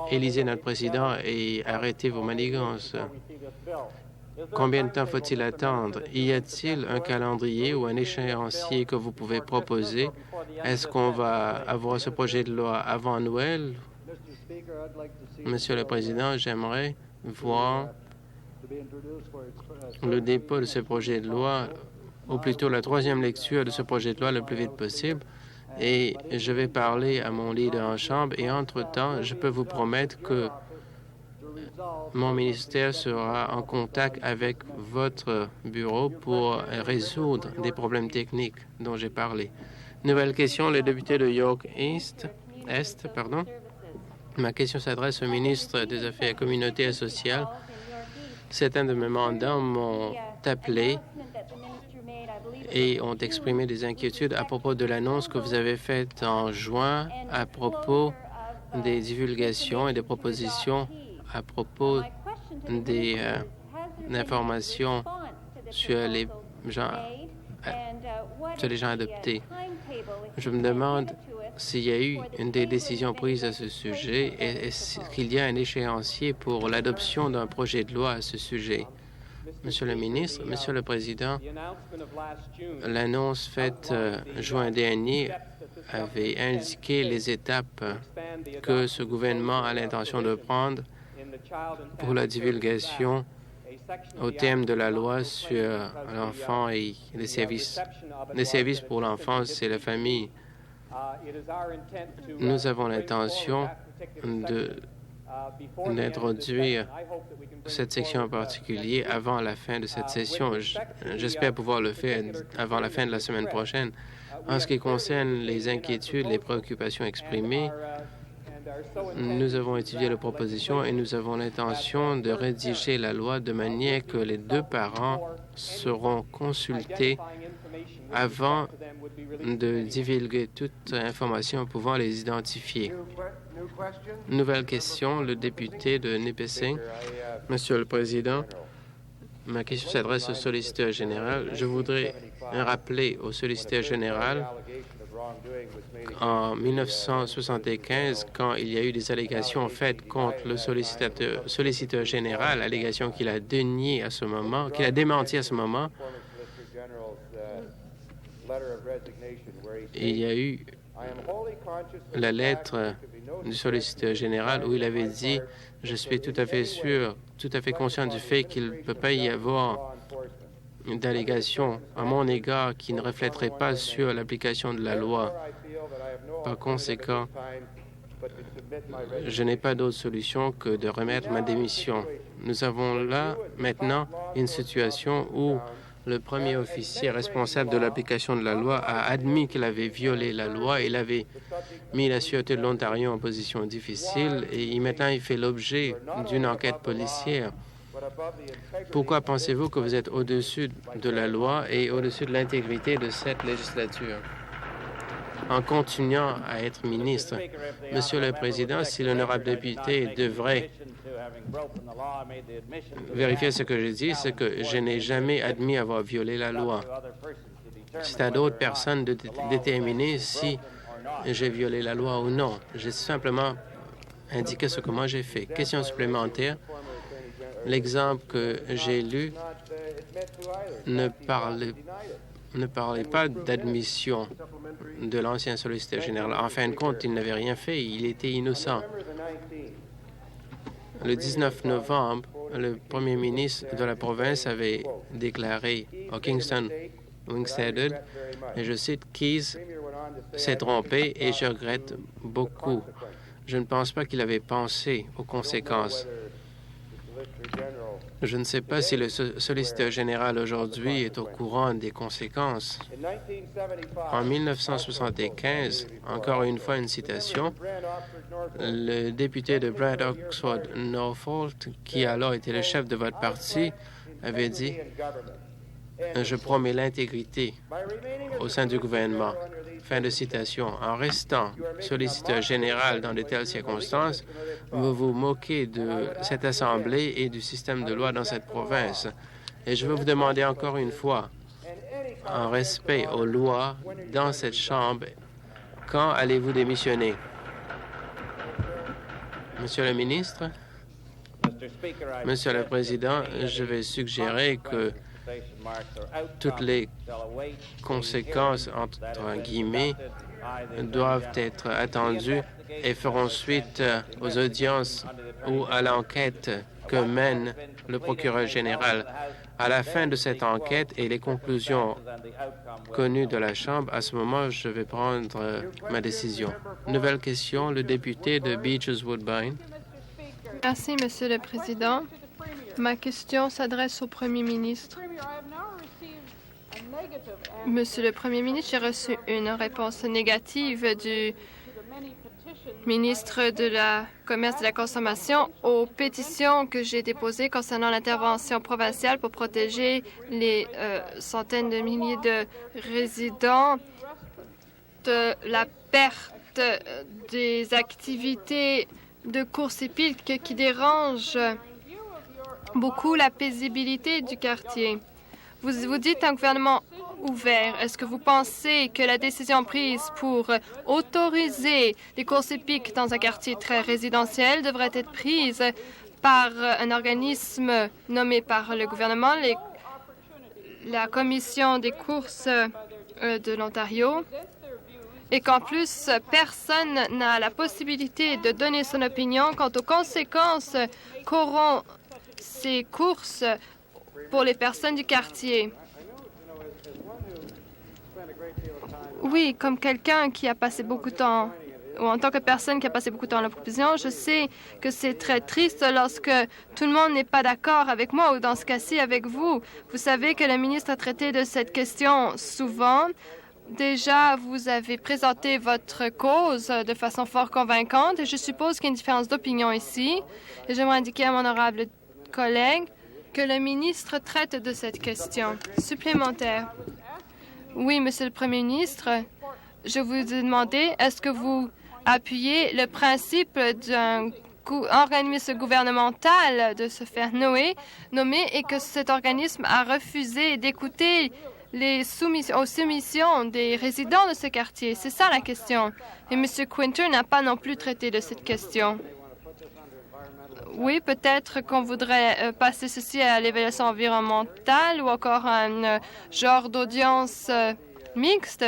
élisez notre président et arrêtez vos manigances. Combien de temps faut-il attendre? Y a-t-il un calendrier ou un échéancier que vous pouvez proposer? Est-ce qu'on va avoir ce projet de loi avant Noël? Monsieur le Président, j'aimerais voir le dépôt de ce projet de loi, ou plutôt la troisième lecture de ce projet de loi le plus vite possible. Et je vais parler à mon leader en Chambre et entre-temps, je peux vous promettre que mon ministère sera en contact avec votre bureau pour résoudre des problèmes techniques dont j'ai parlé. Nouvelle question, le député de York Est. Ma question s'adresse au ministre des Affaires communautaires et sociales. Certains de mes mandants m'ont appelé et ont exprimé des inquiétudes à propos de l'annonce que vous avez faite en juin à propos des divulgations et des propositions à propos des informations sur les gens adoptés. Je me demande s'il y a eu des décisions prises à ce sujet et est-ce qu'il y a un échéancier pour l'adoption d'un projet de loi à ce sujet. Monsieur le ministre, Monsieur le Président, l'annonce faite juin dernier avait indiqué les étapes que ce gouvernement a l'intention de prendre pour la divulgation au thème de la loi sur l'enfant et les services pour l'enfance et la famille. Nous avons l'intention d'introduire cette section en particulier avant la fin de cette session. J'espère pouvoir le faire avant la fin de la semaine prochaine. En ce qui concerne les inquiétudes, les préoccupations exprimées, nous avons étudié la proposition et nous avons l'intention de rédiger la loi de manière que les deux parents seront consultés avant de divulguer toute information pouvant les identifier. Nouvelle question, le député de Nipissing. Monsieur le Président, ma question s'adresse au solliciteur général. Je voudrais rappeler au solliciteur général en 1975, quand il y a eu des allégations faites contre le solliciteur général, allégations qu'il a déniées à ce moment, qu'il a démenties à ce moment, il y a eu la lettre du solliciteur général où il avait dit « Je suis tout à fait sûr, tout à fait conscient du fait qu'il ne peut pas y avoir d'allégations à mon égard qui ne reflèteraient pas sur l'application de la loi. Par conséquent, je n'ai pas d'autre solution que de remettre ma démission. » Nous avons là maintenant une situation où le premier officier responsable de l'application de la loi a admis qu'il avait violé la loi. Il avait mis la Sûreté de l'Ontario en position difficile et maintenant il fait l'objet d'une enquête policière. Pourquoi pensez-vous que vous êtes au-dessus de la loi et au-dessus de l'intégrité de cette législature en continuant à être ministre? Monsieur le Président, si l'honorable député devrait vérifier ce que je dis, c'est que je n'ai jamais admis avoir violé la loi. C'est à d'autres personnes de déterminer si j'ai violé la loi ou non. J'ai simplement indiqué ce que moi j'ai fait. Question supplémentaire. L'exemple que j'ai lu ne parlait pas d'admission de l'ancien solliciteur général. En fin de compte, il n'avait rien fait. Il était innocent. Le 19 novembre, le premier ministre de la province avait déclaré au Kingston Wingstead, et je cite, « Keys s'est trompé et je regrette beaucoup. » Je ne pense pas qu'il avait pensé aux conséquences. Je ne sais pas si le solliciteur général aujourd'hui est au courant des conséquences. En 1975, encore une fois une citation, le député de Brant Oxford Norfolk, qui alors était le chef de votre parti, avait dit « Je promets l'intégrité au sein du gouvernement. » Fin de citation. En restant solliciteur général dans de telles circonstances, vous vous moquez de cette Assemblée et du système de loi dans cette province. Et je veux vous demander encore une fois, en respect aux lois dans cette Chambre, quand allez-vous démissionner? Monsieur le ministre, Monsieur le Président, je vais suggérer que toutes les conséquences, entre guillemets, doivent être attendues et feront suite aux audiences ou à l'enquête que mène le procureur général. À la fin de cette enquête et les conclusions connues de la Chambre, à ce moment, je vais prendre ma décision. Nouvelle question, le député de Beaches-Woodbine. Merci, Monsieur le Président. Ma question s'adresse au Premier ministre. Monsieur le Premier ministre, j'ai reçu une réponse négative ministre de la Commerce et de la Consommation, aux pétitions que j'ai déposées concernant l'intervention provinciale pour protéger les centaines de milliers de résidents de la perte des activités de course hippique qui dérangent beaucoup la paisibilité du quartier. Vous dites un gouvernement ouvert. Est-ce que vous pensez que la décision prise pour autoriser les courses hippiques dans un quartier très résidentiel devrait être prise par un organisme nommé par le gouvernement, la Commission des courses de l'Ontario, et qu'en plus, personne n'a la possibilité de donner son opinion quant aux conséquences qu'auront ces courses pour les personnes du quartier? Oui, comme quelqu'un qui a passé beaucoup de temps, ou en tant que personne qui a passé beaucoup de temps à l'opposition, je sais que c'est très triste lorsque tout le monde n'est pas d'accord avec moi ou dans ce cas-ci avec vous. Vous savez que le ministre a traité de cette question souvent. Déjà, vous avez présenté votre cause de façon fort convaincante et je suppose qu'il y a une différence d'opinion ici. Et j'aimerais indiquer à mon honorable collègue que le ministre traite de cette question supplémentaire. Oui, Monsieur le Premier ministre, je vous ai demandé, est-ce que vous appuyez le principe d'un organisme gouvernemental de se faire nommer et que cet organisme a refusé d'écouter aux soumissions des résidents de ce quartier? C'est ça la question. Et M. Quinter n'a pas non plus traité de cette question. Oui, peut-être qu'on voudrait passer ceci à l'évaluation environnementale ou encore à un genre d'audience mixte.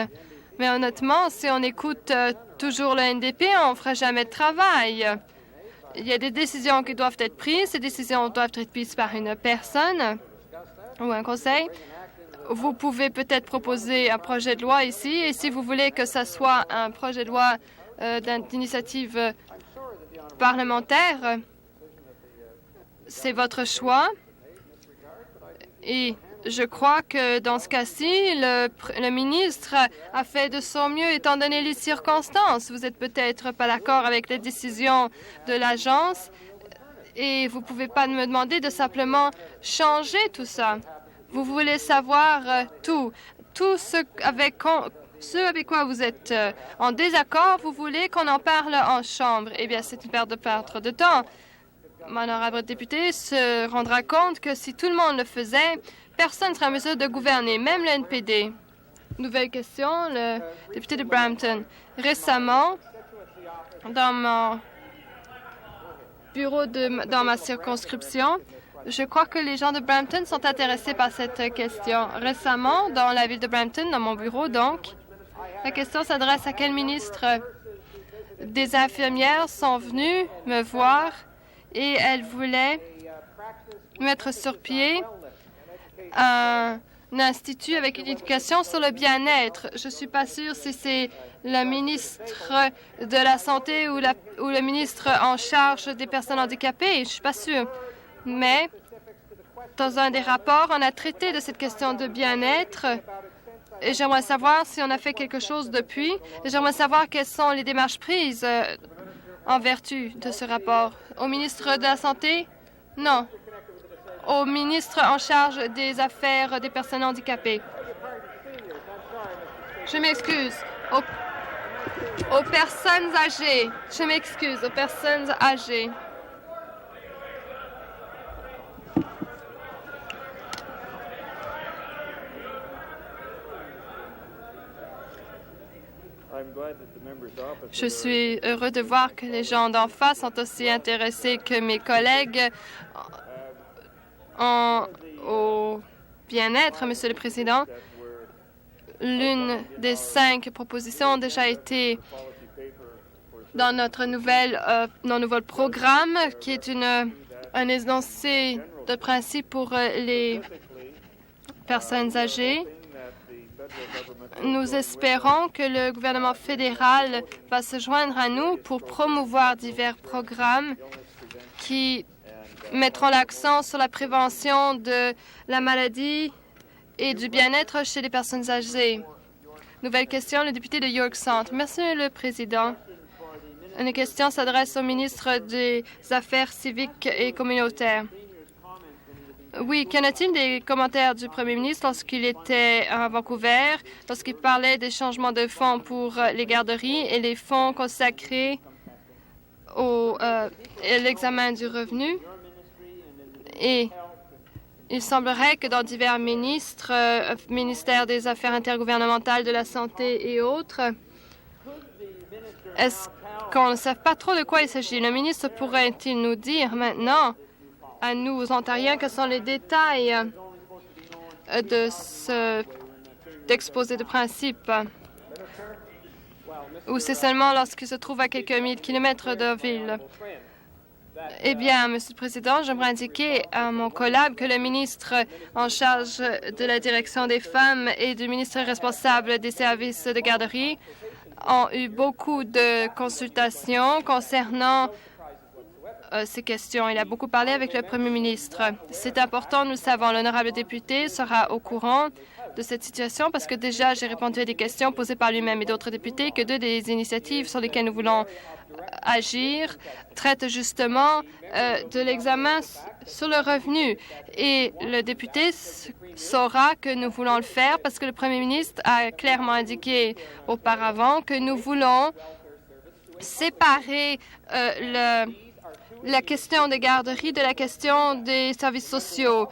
Mais honnêtement, si on écoute toujours le NDP, on ne fera jamais de travail. Il y a des décisions qui doivent être prises. Ces décisions doivent être prises par une personne ou un conseil. Vous pouvez peut-être proposer un projet de loi ici. Et si vous voulez que ce soit un projet de loi d'initiative parlementaire, c'est votre choix. Et je crois que dans ce cas-ci, le ministre a fait de son mieux étant donné les circonstances. Vous n'êtes peut-être pas d'accord avec les décisions de l'agence et vous ne pouvez pas me demander de simplement changer tout ça. Vous voulez savoir tout ce avec quoi vous êtes en désaccord, vous voulez qu'on en parle en chambre. Eh bien, c'est une perte de temps. Mon honorable député se rendra compte que si tout le monde le faisait, personne ne serait en mesure de gouverner, même le NPD. Nouvelle question, le député de Brampton. Récemment, dans mon bureau, dans ma circonscription, je crois que les gens de Brampton sont intéressés par cette question. Récemment, dans la ville de Brampton, dans mon bureau, donc, la question s'adresse à quel ministre? Des infirmières sont venues me voir et elles voulaient mettre sur pied un institut avec une éducation sur le bien-être. Je ne suis pas sûre si c'est le ministre de la Santé ou le ministre en charge des personnes handicapées. Je ne suis pas sûre. Mais dans un des rapports, on a traité de cette question de bien-être et j'aimerais savoir si on a fait quelque chose depuis. Et j'aimerais savoir quelles sont les démarches prises en vertu de ce rapport. Au ministre de la Santé? Non. Au ministre en charge des affaires des personnes handicapées? Je m'excuse. Aux personnes âgées. Je m'excuse. Aux personnes âgées. Je suis heureux de voir que les gens d'en face sont aussi intéressés que mes collègues au bien-être, Monsieur le Président. L'une des 5 propositions a déjà été dans notre nouvel programme, qui est un énoncé de principe pour les personnes âgées. Nous espérons que le gouvernement fédéral va se joindre à nous pour promouvoir divers programmes qui mettront l'accent sur la prévention de la maladie et du bien-être chez les personnes âgées. Nouvelle question, le député de York Centre. Merci, le Président. Une question s'adresse au ministre des Affaires civiques et communautaires. Oui, qu'en a-t-il des commentaires du premier ministre lorsqu'il était à Vancouver, lorsqu'il parlait des changements de fonds pour les garderies et les fonds consacrés à l'examen du revenu? Et il semblerait que dans divers ministères des Affaires intergouvernementales, de la Santé et autres, est-ce qu'on ne sait pas trop de quoi il s'agit? Le ministre pourrait-il nous dire maintenant, à nous, aux Ontariens, quels sont les détails de d'exposé de principe? Ou c'est seulement lorsqu'il se trouve à quelques kilomètres de ville? Eh bien, Monsieur le Président, j'aimerais indiquer à mon collègue que le ministre en charge de la direction des femmes et du ministre responsable des services de garderie ont eu beaucoup de consultations concernant ces questions. Il a beaucoup parlé avec le Premier ministre. C'est important, nous le savons. L'honorable député sera au courant de cette situation parce que déjà, j'ai répondu à des questions posées par lui-même et d'autres députés que deux des initiatives sur lesquelles nous voulons agir traitent justement de l'examen sur le revenu. Et le député saura que nous voulons le faire parce que le Premier ministre a clairement indiqué auparavant que nous voulons séparer la question des garderies de la question des services sociaux.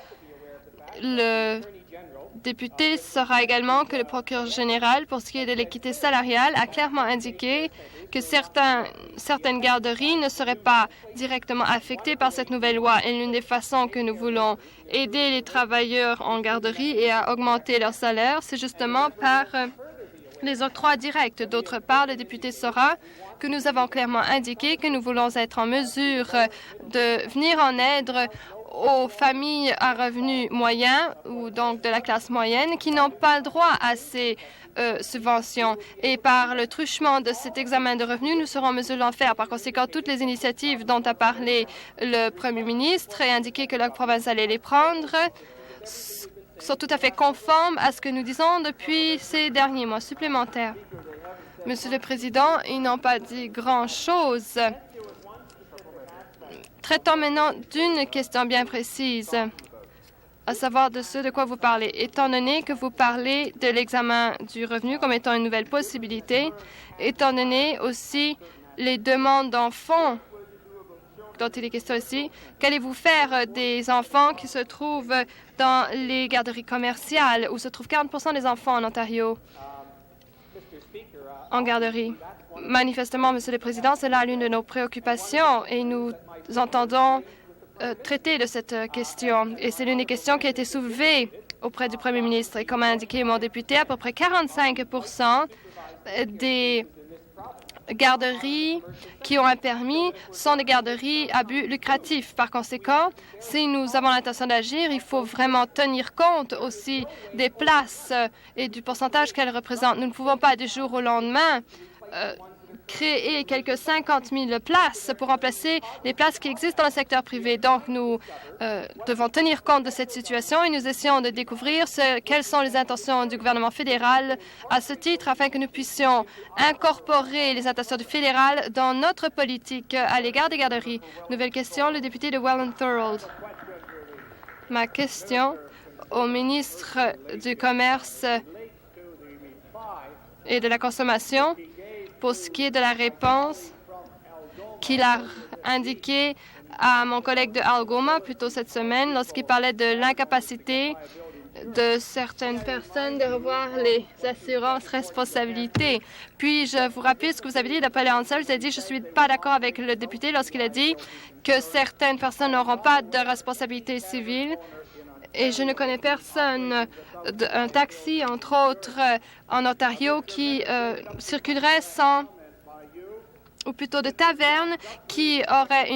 Le député saura également que le procureur général, pour ce qui est de l'équité salariale, a clairement indiqué que certaines garderies ne seraient pas directement affectées par cette nouvelle loi. Et l'une des façons que nous voulons aider les travailleurs en garderie et à augmenter leur salaire, c'est justement par les octrois directs. D'autre part, le député saura que nous avons clairement indiqué que nous voulons être en mesure de venir en aide aux familles à revenus moyens ou donc de la classe moyenne qui n'ont pas le droit à ces subventions. Et par le truchement de cet examen de revenus, nous serons en mesure d'en faire. Par conséquent, toutes les initiatives dont a parlé le Premier ministre et indiqué que la province allait les prendre sont tout à fait conformes à ce que nous disons depuis ces derniers mois supplémentaires. Monsieur le Président, ils n'ont pas dit grand-chose. Traitons maintenant d'une question bien précise, à savoir de ce de quoi vous parlez. Étant donné que vous parlez de l'examen du revenu comme étant une nouvelle possibilité, étant donné aussi les demandes d'enfants dont il est question ici, qu'allez-vous faire des enfants qui se trouvent dans les garderies commerciales où se trouvent 40% des enfants en Ontario en garderie? Manifestement, Monsieur le Président, c'est là l'une de nos préoccupations et nous entendons traiter de cette question. Et c'est l'une des questions qui a été soulevée auprès du Premier ministre. Et comme a indiqué mon député, à peu près 45% des garderies qui ont un permis sont des garderies à but lucratif. Par conséquent, si nous avons l'intention d'agir, il faut vraiment tenir compte aussi des places et du pourcentage qu'elles représentent. Nous ne pouvons pas du jour au lendemain créer quelques 50 000 places pour remplacer les places qui existent dans le secteur privé. Donc, nous devons tenir compte de cette situation et nous essayons de découvrir quelles sont les intentions du gouvernement fédéral à ce titre afin que nous puissions incorporer les intentions du fédéral dans notre politique à l'égard des garderies. Nouvelle question, le député de Welland-Thorold. Ma question au ministre du Commerce et de la Consommation pour ce qui est de la réponse qu'il a indiquée à mon collègue de Algoma plus tôt cette semaine lorsqu'il parlait de l'incapacité de certaines personnes de revoir les assurances responsabilités. Puis-je vous rappeler ce que vous avez dit d'après Ansel? Vous avez dit « Je ne suis pas d'accord avec le député lorsqu'il a dit que certaines personnes n'auront pas de responsabilité civile. » Et je ne connais personne, un taxi, entre autres, en Ontario, qui circulerait sans, ou plutôt de taverne, qui aurait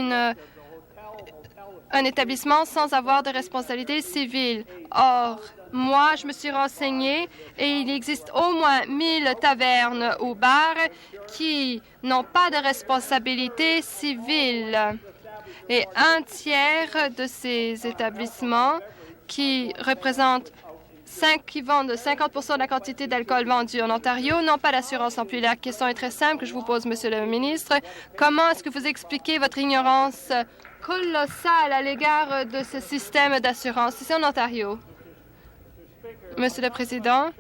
un établissement sans avoir de responsabilité civile. Or, moi, je me suis renseignée et il existe au moins 1000 tavernes ou bars qui n'ont pas de responsabilité civile. Et un tiers de ces établissements qui représentent qui vendent 50 % de la quantité d'alcool vendue en Ontario n'ont pas d'assurance non plus. La question est très simple que je vous pose, Monsieur le ministre. Comment est-ce que vous expliquez votre ignorance colossale à l'égard de ce système d'assurance ici en Ontario? Monsieur le Président,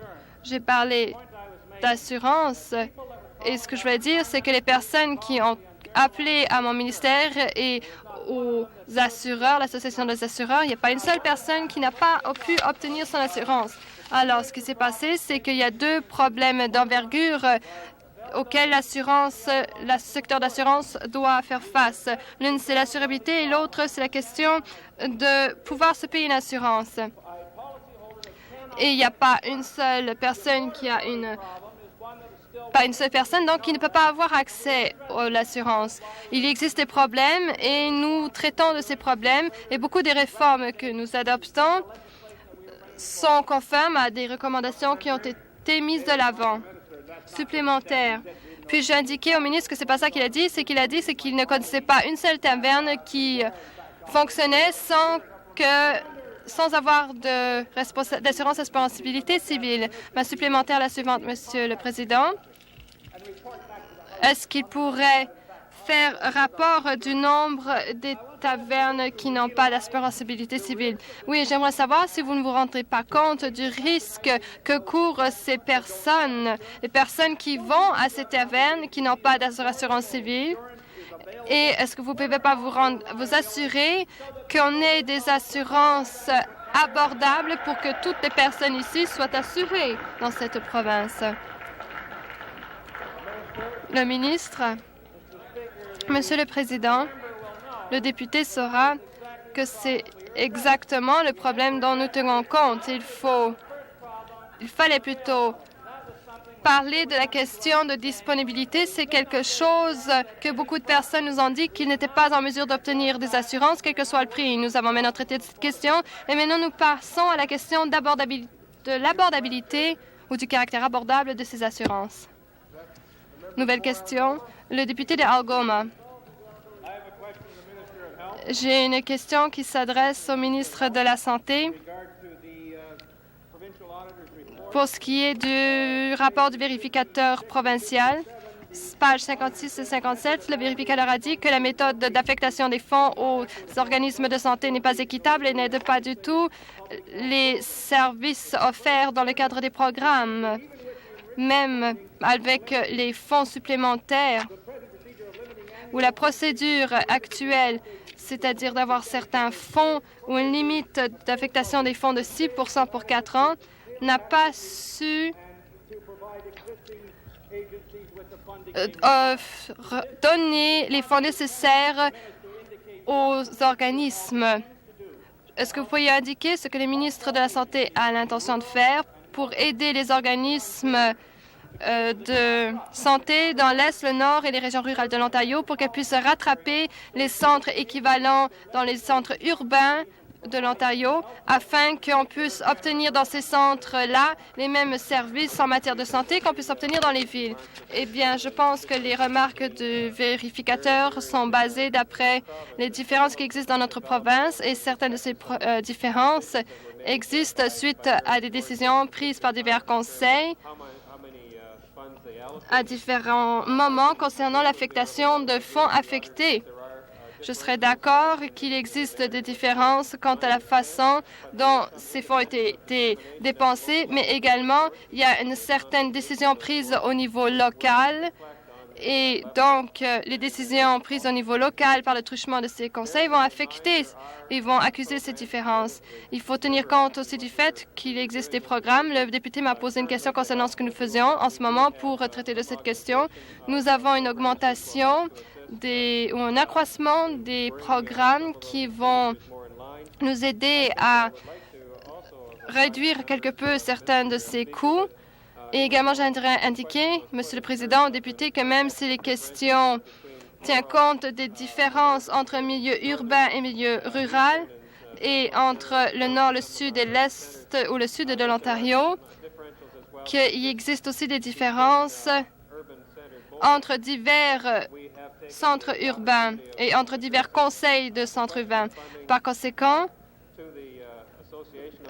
j'ai parlé d'assurance et ce que je voulais dire, c'est que les personnes qui ont appelé à mon ministère et aux assureurs, l'association des assureurs, il n'y a pas une seule personne qui n'a pas pu obtenir son assurance. Alors, ce qui s'est passé, c'est qu'il y a deux problèmes d'envergure auxquels le secteur d'assurance doit faire face. L'une, c'est l'assurabilité et l'autre, c'est la question de pouvoir se payer une assurance. Et il n'y a pas une seule personne qui a donc qui ne peut pas avoir accès à l'assurance. Il existe des problèmes et nous traitons de ces problèmes et beaucoup des réformes que nous adoptons sont conformes à des recommandations qui ont été mises de l'avant. Supplémentaire. Puis-je indiquer au ministre que c'est pas ça qu'il a dit, c'est qu'il ne connaissait pas une seule taverne qui fonctionnait sans avoir d'assurance responsabilité civile. Ma supplémentaire, la suivante, Monsieur le Président. Est-ce qu'il pourrait faire rapport du nombre des tavernes qui n'ont pas d'assurance-responsabilité civile? Oui, j'aimerais savoir si vous ne vous rendrez pas compte du risque que courent ces personnes, les personnes qui vont à ces tavernes qui n'ont pas d'assurance civile. Et est-ce que vous ne pouvez pas vous assurer qu'on ait des assurances abordables pour que toutes les personnes ici soient assurées dans cette province? Le ministre, Monsieur le Président, le député saura que c'est exactement le problème dont nous tenons compte. Il fallait plutôt parler de la question de disponibilité. C'est quelque chose que beaucoup de personnes nous ont dit qu'ils n'étaient pas en mesure d'obtenir des assurances, quel que soit le prix. Nous avons maintenant traité de cette question et maintenant nous passons à la question de l'abordabilité ou du caractère abordable de ces assurances. Nouvelle question. Le député de Algoma. J'ai une question qui s'adresse au ministre de la Santé. Pour ce qui est du rapport du vérificateur provincial, pages 56 et 57, le vérificateur a dit que la méthode d'affectation des fonds aux organismes de santé n'est pas équitable et n'aide pas du tout les services offerts dans le cadre des programmes. Même avec les fonds supplémentaires ou la procédure actuelle, c'est-à-dire d'avoir certains fonds ou une limite d'affectation des fonds de 6 % pour 4 ans, n'a pas su donner les fonds nécessaires aux organismes. Est-ce que vous pourriez indiquer ce que le ministre de la Santé a l'intention de faire pour aider les organismes de santé dans l'Est, le Nord et les régions rurales de l'Ontario pour qu'elles puissent rattraper les centres équivalents dans les centres urbains de l'Ontario afin qu'on puisse obtenir dans ces centres-là les mêmes services en matière de santé qu'on puisse obtenir dans les villes? Eh bien, je pense que les remarques du vérificateur sont basées d'après les différences qui existent dans notre province et certaines de ces différences existent suite à des décisions prises par divers conseils à différents moments concernant l'affectation de fonds affectés. Je serais d'accord qu'il existe des différences quant à la façon dont ces fonds ont été dépensés, mais également, il y a une certaine décision prise au niveau local. Et donc, les décisions prises au niveau local par le truchement de ces conseils vont accuser ces différences. Il faut tenir compte aussi du fait qu'il existe des programmes. Le député m'a posé une question concernant ce que nous faisions en ce moment pour traiter de cette question. Nous avons une augmentation ou un accroissement des programmes qui vont nous aider à réduire quelque peu certains de ces coûts. Et également, j'aimerais indiquer, Monsieur le Président, aux députés, que même si les questions tiennent compte des différences entre milieu urbain et milieu rural et entre le nord, le sud et l'est ou le sud de l'Ontario, qu'il existe aussi des différences entre divers centres urbains et entre divers conseils de centres urbains. Par conséquent,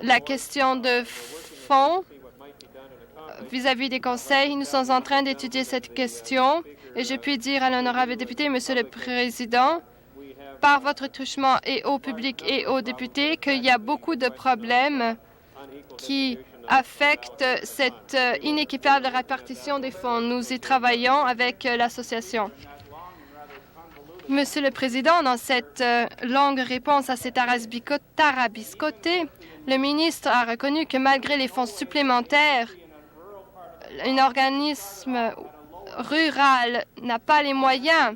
la question de fonds vis-à-vis des conseils. Nous sommes en train d'étudier cette question et je puis dire à l'honorable député, Monsieur le Président, par votre truchement et au public et aux députés, qu'il y a beaucoup de problèmes qui affectent cette inéquitable répartition des fonds. Nous y travaillons avec l'association. Monsieur le Président, dans cette longue réponse à cet tarabiscoté, le ministre a reconnu que malgré les fonds supplémentaires, un organisme rural n'a pas les moyens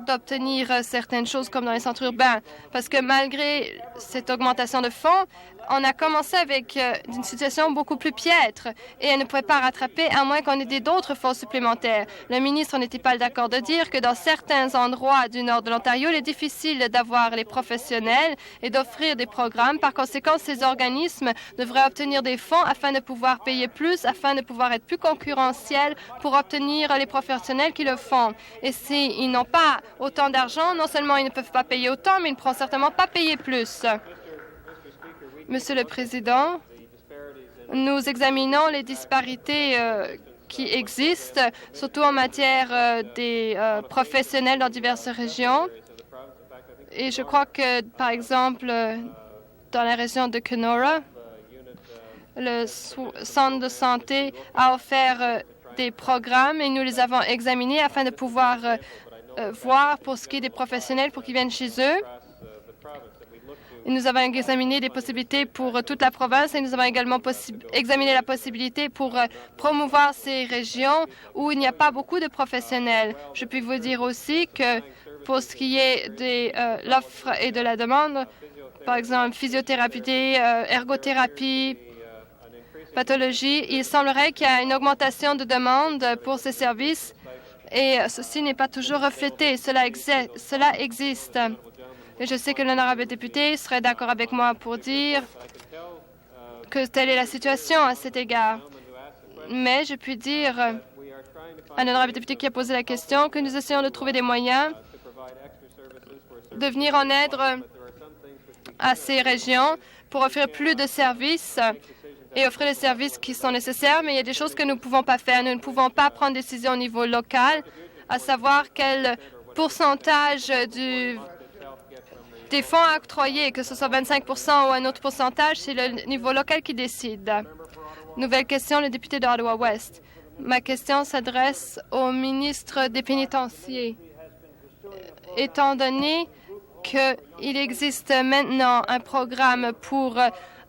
d'obtenir certaines choses comme dans les centres urbains, parce que malgré cette augmentation de fonds, on a commencé avec une situation beaucoup plus piètre et elle ne pouvait pas rattraper à moins qu'on ait d'autres fonds supplémentaires. Le ministre n'était pas d'accord de dire que dans certains endroits du nord de l'Ontario, il est difficile d'avoir les professionnels et d'offrir des programmes. Par conséquent, ces organismes devraient obtenir des fonds afin de pouvoir payer plus, afin de pouvoir être plus concurrentiels pour obtenir les professionnels qui le font. Et s'ils n'ont pas autant d'argent, non seulement ils ne peuvent pas payer autant, mais ils ne pourront certainement pas payer plus. Monsieur le Président, nous examinons les disparités qui existent, surtout en matière des professionnels dans diverses régions. Et je crois que, par exemple, dans la région de Kenora, le centre de santé a offert des programmes et nous les avons examinés afin de pouvoir voir pour ce qui est des professionnels pour qu'ils viennent chez eux. Et nous avons examiné des possibilités pour toute la province et nous avons également examiné la possibilité pour promouvoir ces régions où il n'y a pas beaucoup de professionnels. Je puis vous dire aussi que pour ce qui est de l'offre et de la demande, par exemple physiothérapie, ergothérapie, pathologie, il semblerait qu'il y a une augmentation de demande pour ces services et ceci n'est pas toujours reflété. Cela existe. Et je sais que l'honorable député serait d'accord avec moi pour dire que telle est la situation à cet égard. Mais je puis dire à l'honorable député qui a posé la question que nous essayons de trouver des moyens de venir en aide à ces régions pour offrir plus de services et offrir les services qui sont nécessaires. Mais il y a des choses que nous ne pouvons pas faire. Nous ne pouvons pas prendre des décisions au niveau local, à savoir quel pourcentage des fonds octroyés, que ce soit 25 ou un autre pourcentage, c'est le niveau local qui décide. Nouvelle question, le député d'Ottawa-Ouest. Ma question s'adresse au ministre des Pénitenciers. Étant donné qu'il existe maintenant un programme pour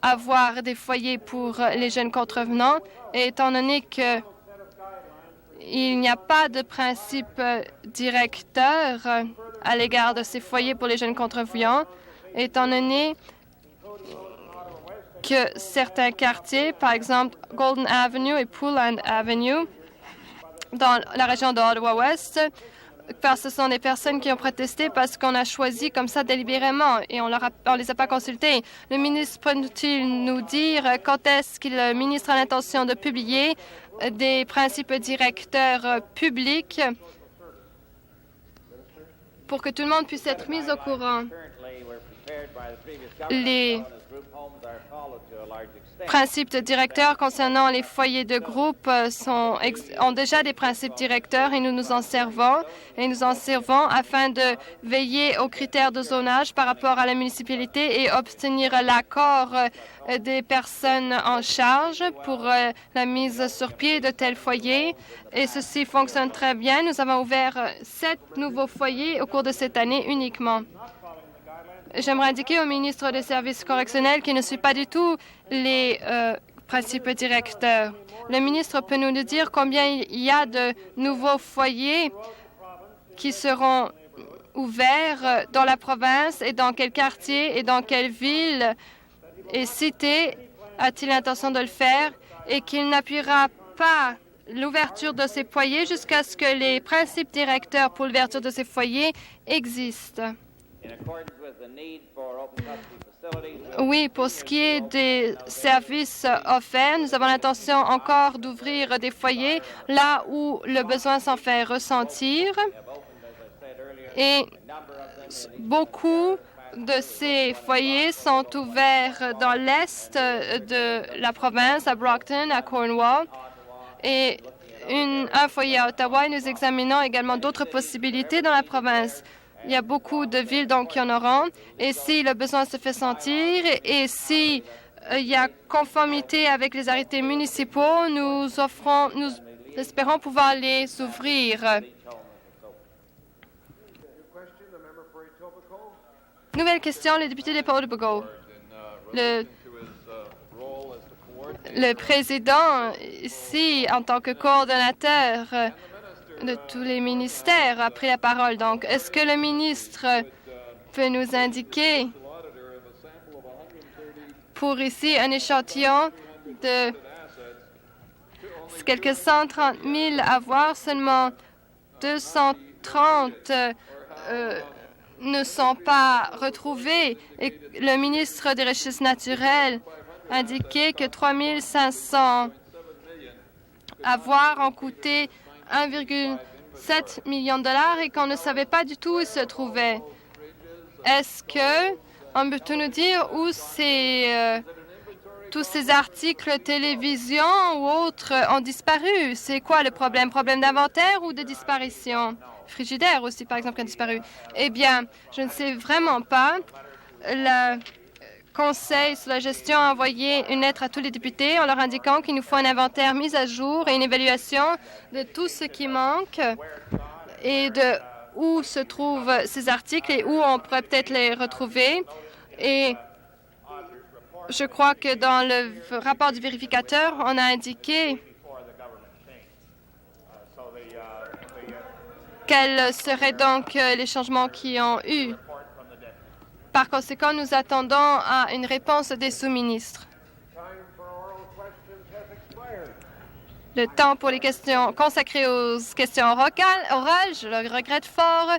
avoir des foyers pour les jeunes contrevenants, et étant donné qu'il n'y a pas de principe directeur à l'égard de ces foyers pour les jeunes contrevenants, étant donné que certains quartiers, par exemple Golden Avenue et Pooland Avenue, dans la région d'Ottawa-Ouest, parce que ce sont des personnes qui ont protesté parce qu'on a choisi comme ça délibérément et on les a pas consultés. Le ministre peut-il nous dire quand est-ce que le ministre a l'intention de publier des principes directeurs publics pour que tout le monde puisse être mis au courant? Les principes directeurs concernant les foyers de groupe ont déjà des principes directeurs et nous nous en servons. Et nous en servons afin de veiller aux critères de zonage par rapport à la municipalité et obtenir l'accord des personnes en charge pour la mise sur pied de tels foyers. Et ceci fonctionne très bien. Nous avons ouvert 7 nouveaux foyers au cours de cette année uniquement. J'aimerais indiquer au ministre des Services correctionnels qu'il ne suit pas du tout les principes directeurs. Le ministre peut nous dire combien il y a de nouveaux foyers qui seront ouverts dans la province et dans quel quartier et dans quelle ville et cité a-t-il l'intention de le faire et qu'il n'appuiera pas l'ouverture de ces foyers jusqu'à ce que les principes directeurs pour l'ouverture de ces foyers existent. Oui, pour ce qui est des services offerts, nous avons l'intention encore d'ouvrir des foyers là où le besoin s'en fait ressentir. Et beaucoup de ces foyers sont ouverts dans l'est de la province, à Brockton, à Cornwall, et un foyer à Ottawa. Et nous examinons également d'autres possibilités dans la province. Il y a beaucoup de villes donc, qui en auront. Et si le besoin se fait sentir et si il y a conformité avec les arrêtés municipaux, nous espérons pouvoir les ouvrir. Nouvelle question, le député d'Etobicoke. Le président, ici, en tant que coordonnateur de tous les ministères, a pris la parole. Donc, est-ce que le ministre peut nous indiquer pour ici un échantillon de quelques 130 000 avoirs, seulement 230 ne sont pas retrouvés. Et le ministre des Ressources naturelles a indiqué que 3 500 avoirs ont coûté 1,7 million de dollars et qu'on ne savait pas du tout où ils se trouvaient. Est-ce qu'on peut nous dire où tous ces articles télévision ou autres ont disparu? C'est quoi le problème? Problème d'inventaire ou de disparition? Frigidaire aussi, par exemple, qui a disparu. Eh bien, je ne sais vraiment pas. Le Conseil sur la gestion a envoyé une lettre à tous les députés en leur indiquant qu'il nous faut un inventaire mis à jour et une évaluation de tout ce qui manque et de où se trouvent ces articles et où on pourrait peut-être les retrouver. Et je crois que dans le rapport du vérificateur, on a indiqué quels seraient donc les changements qui ont eu. Par conséquent, nous attendons à une réponse des sous-ministres. Le temps pour les questions consacrées aux questions orales, je le regrette fort.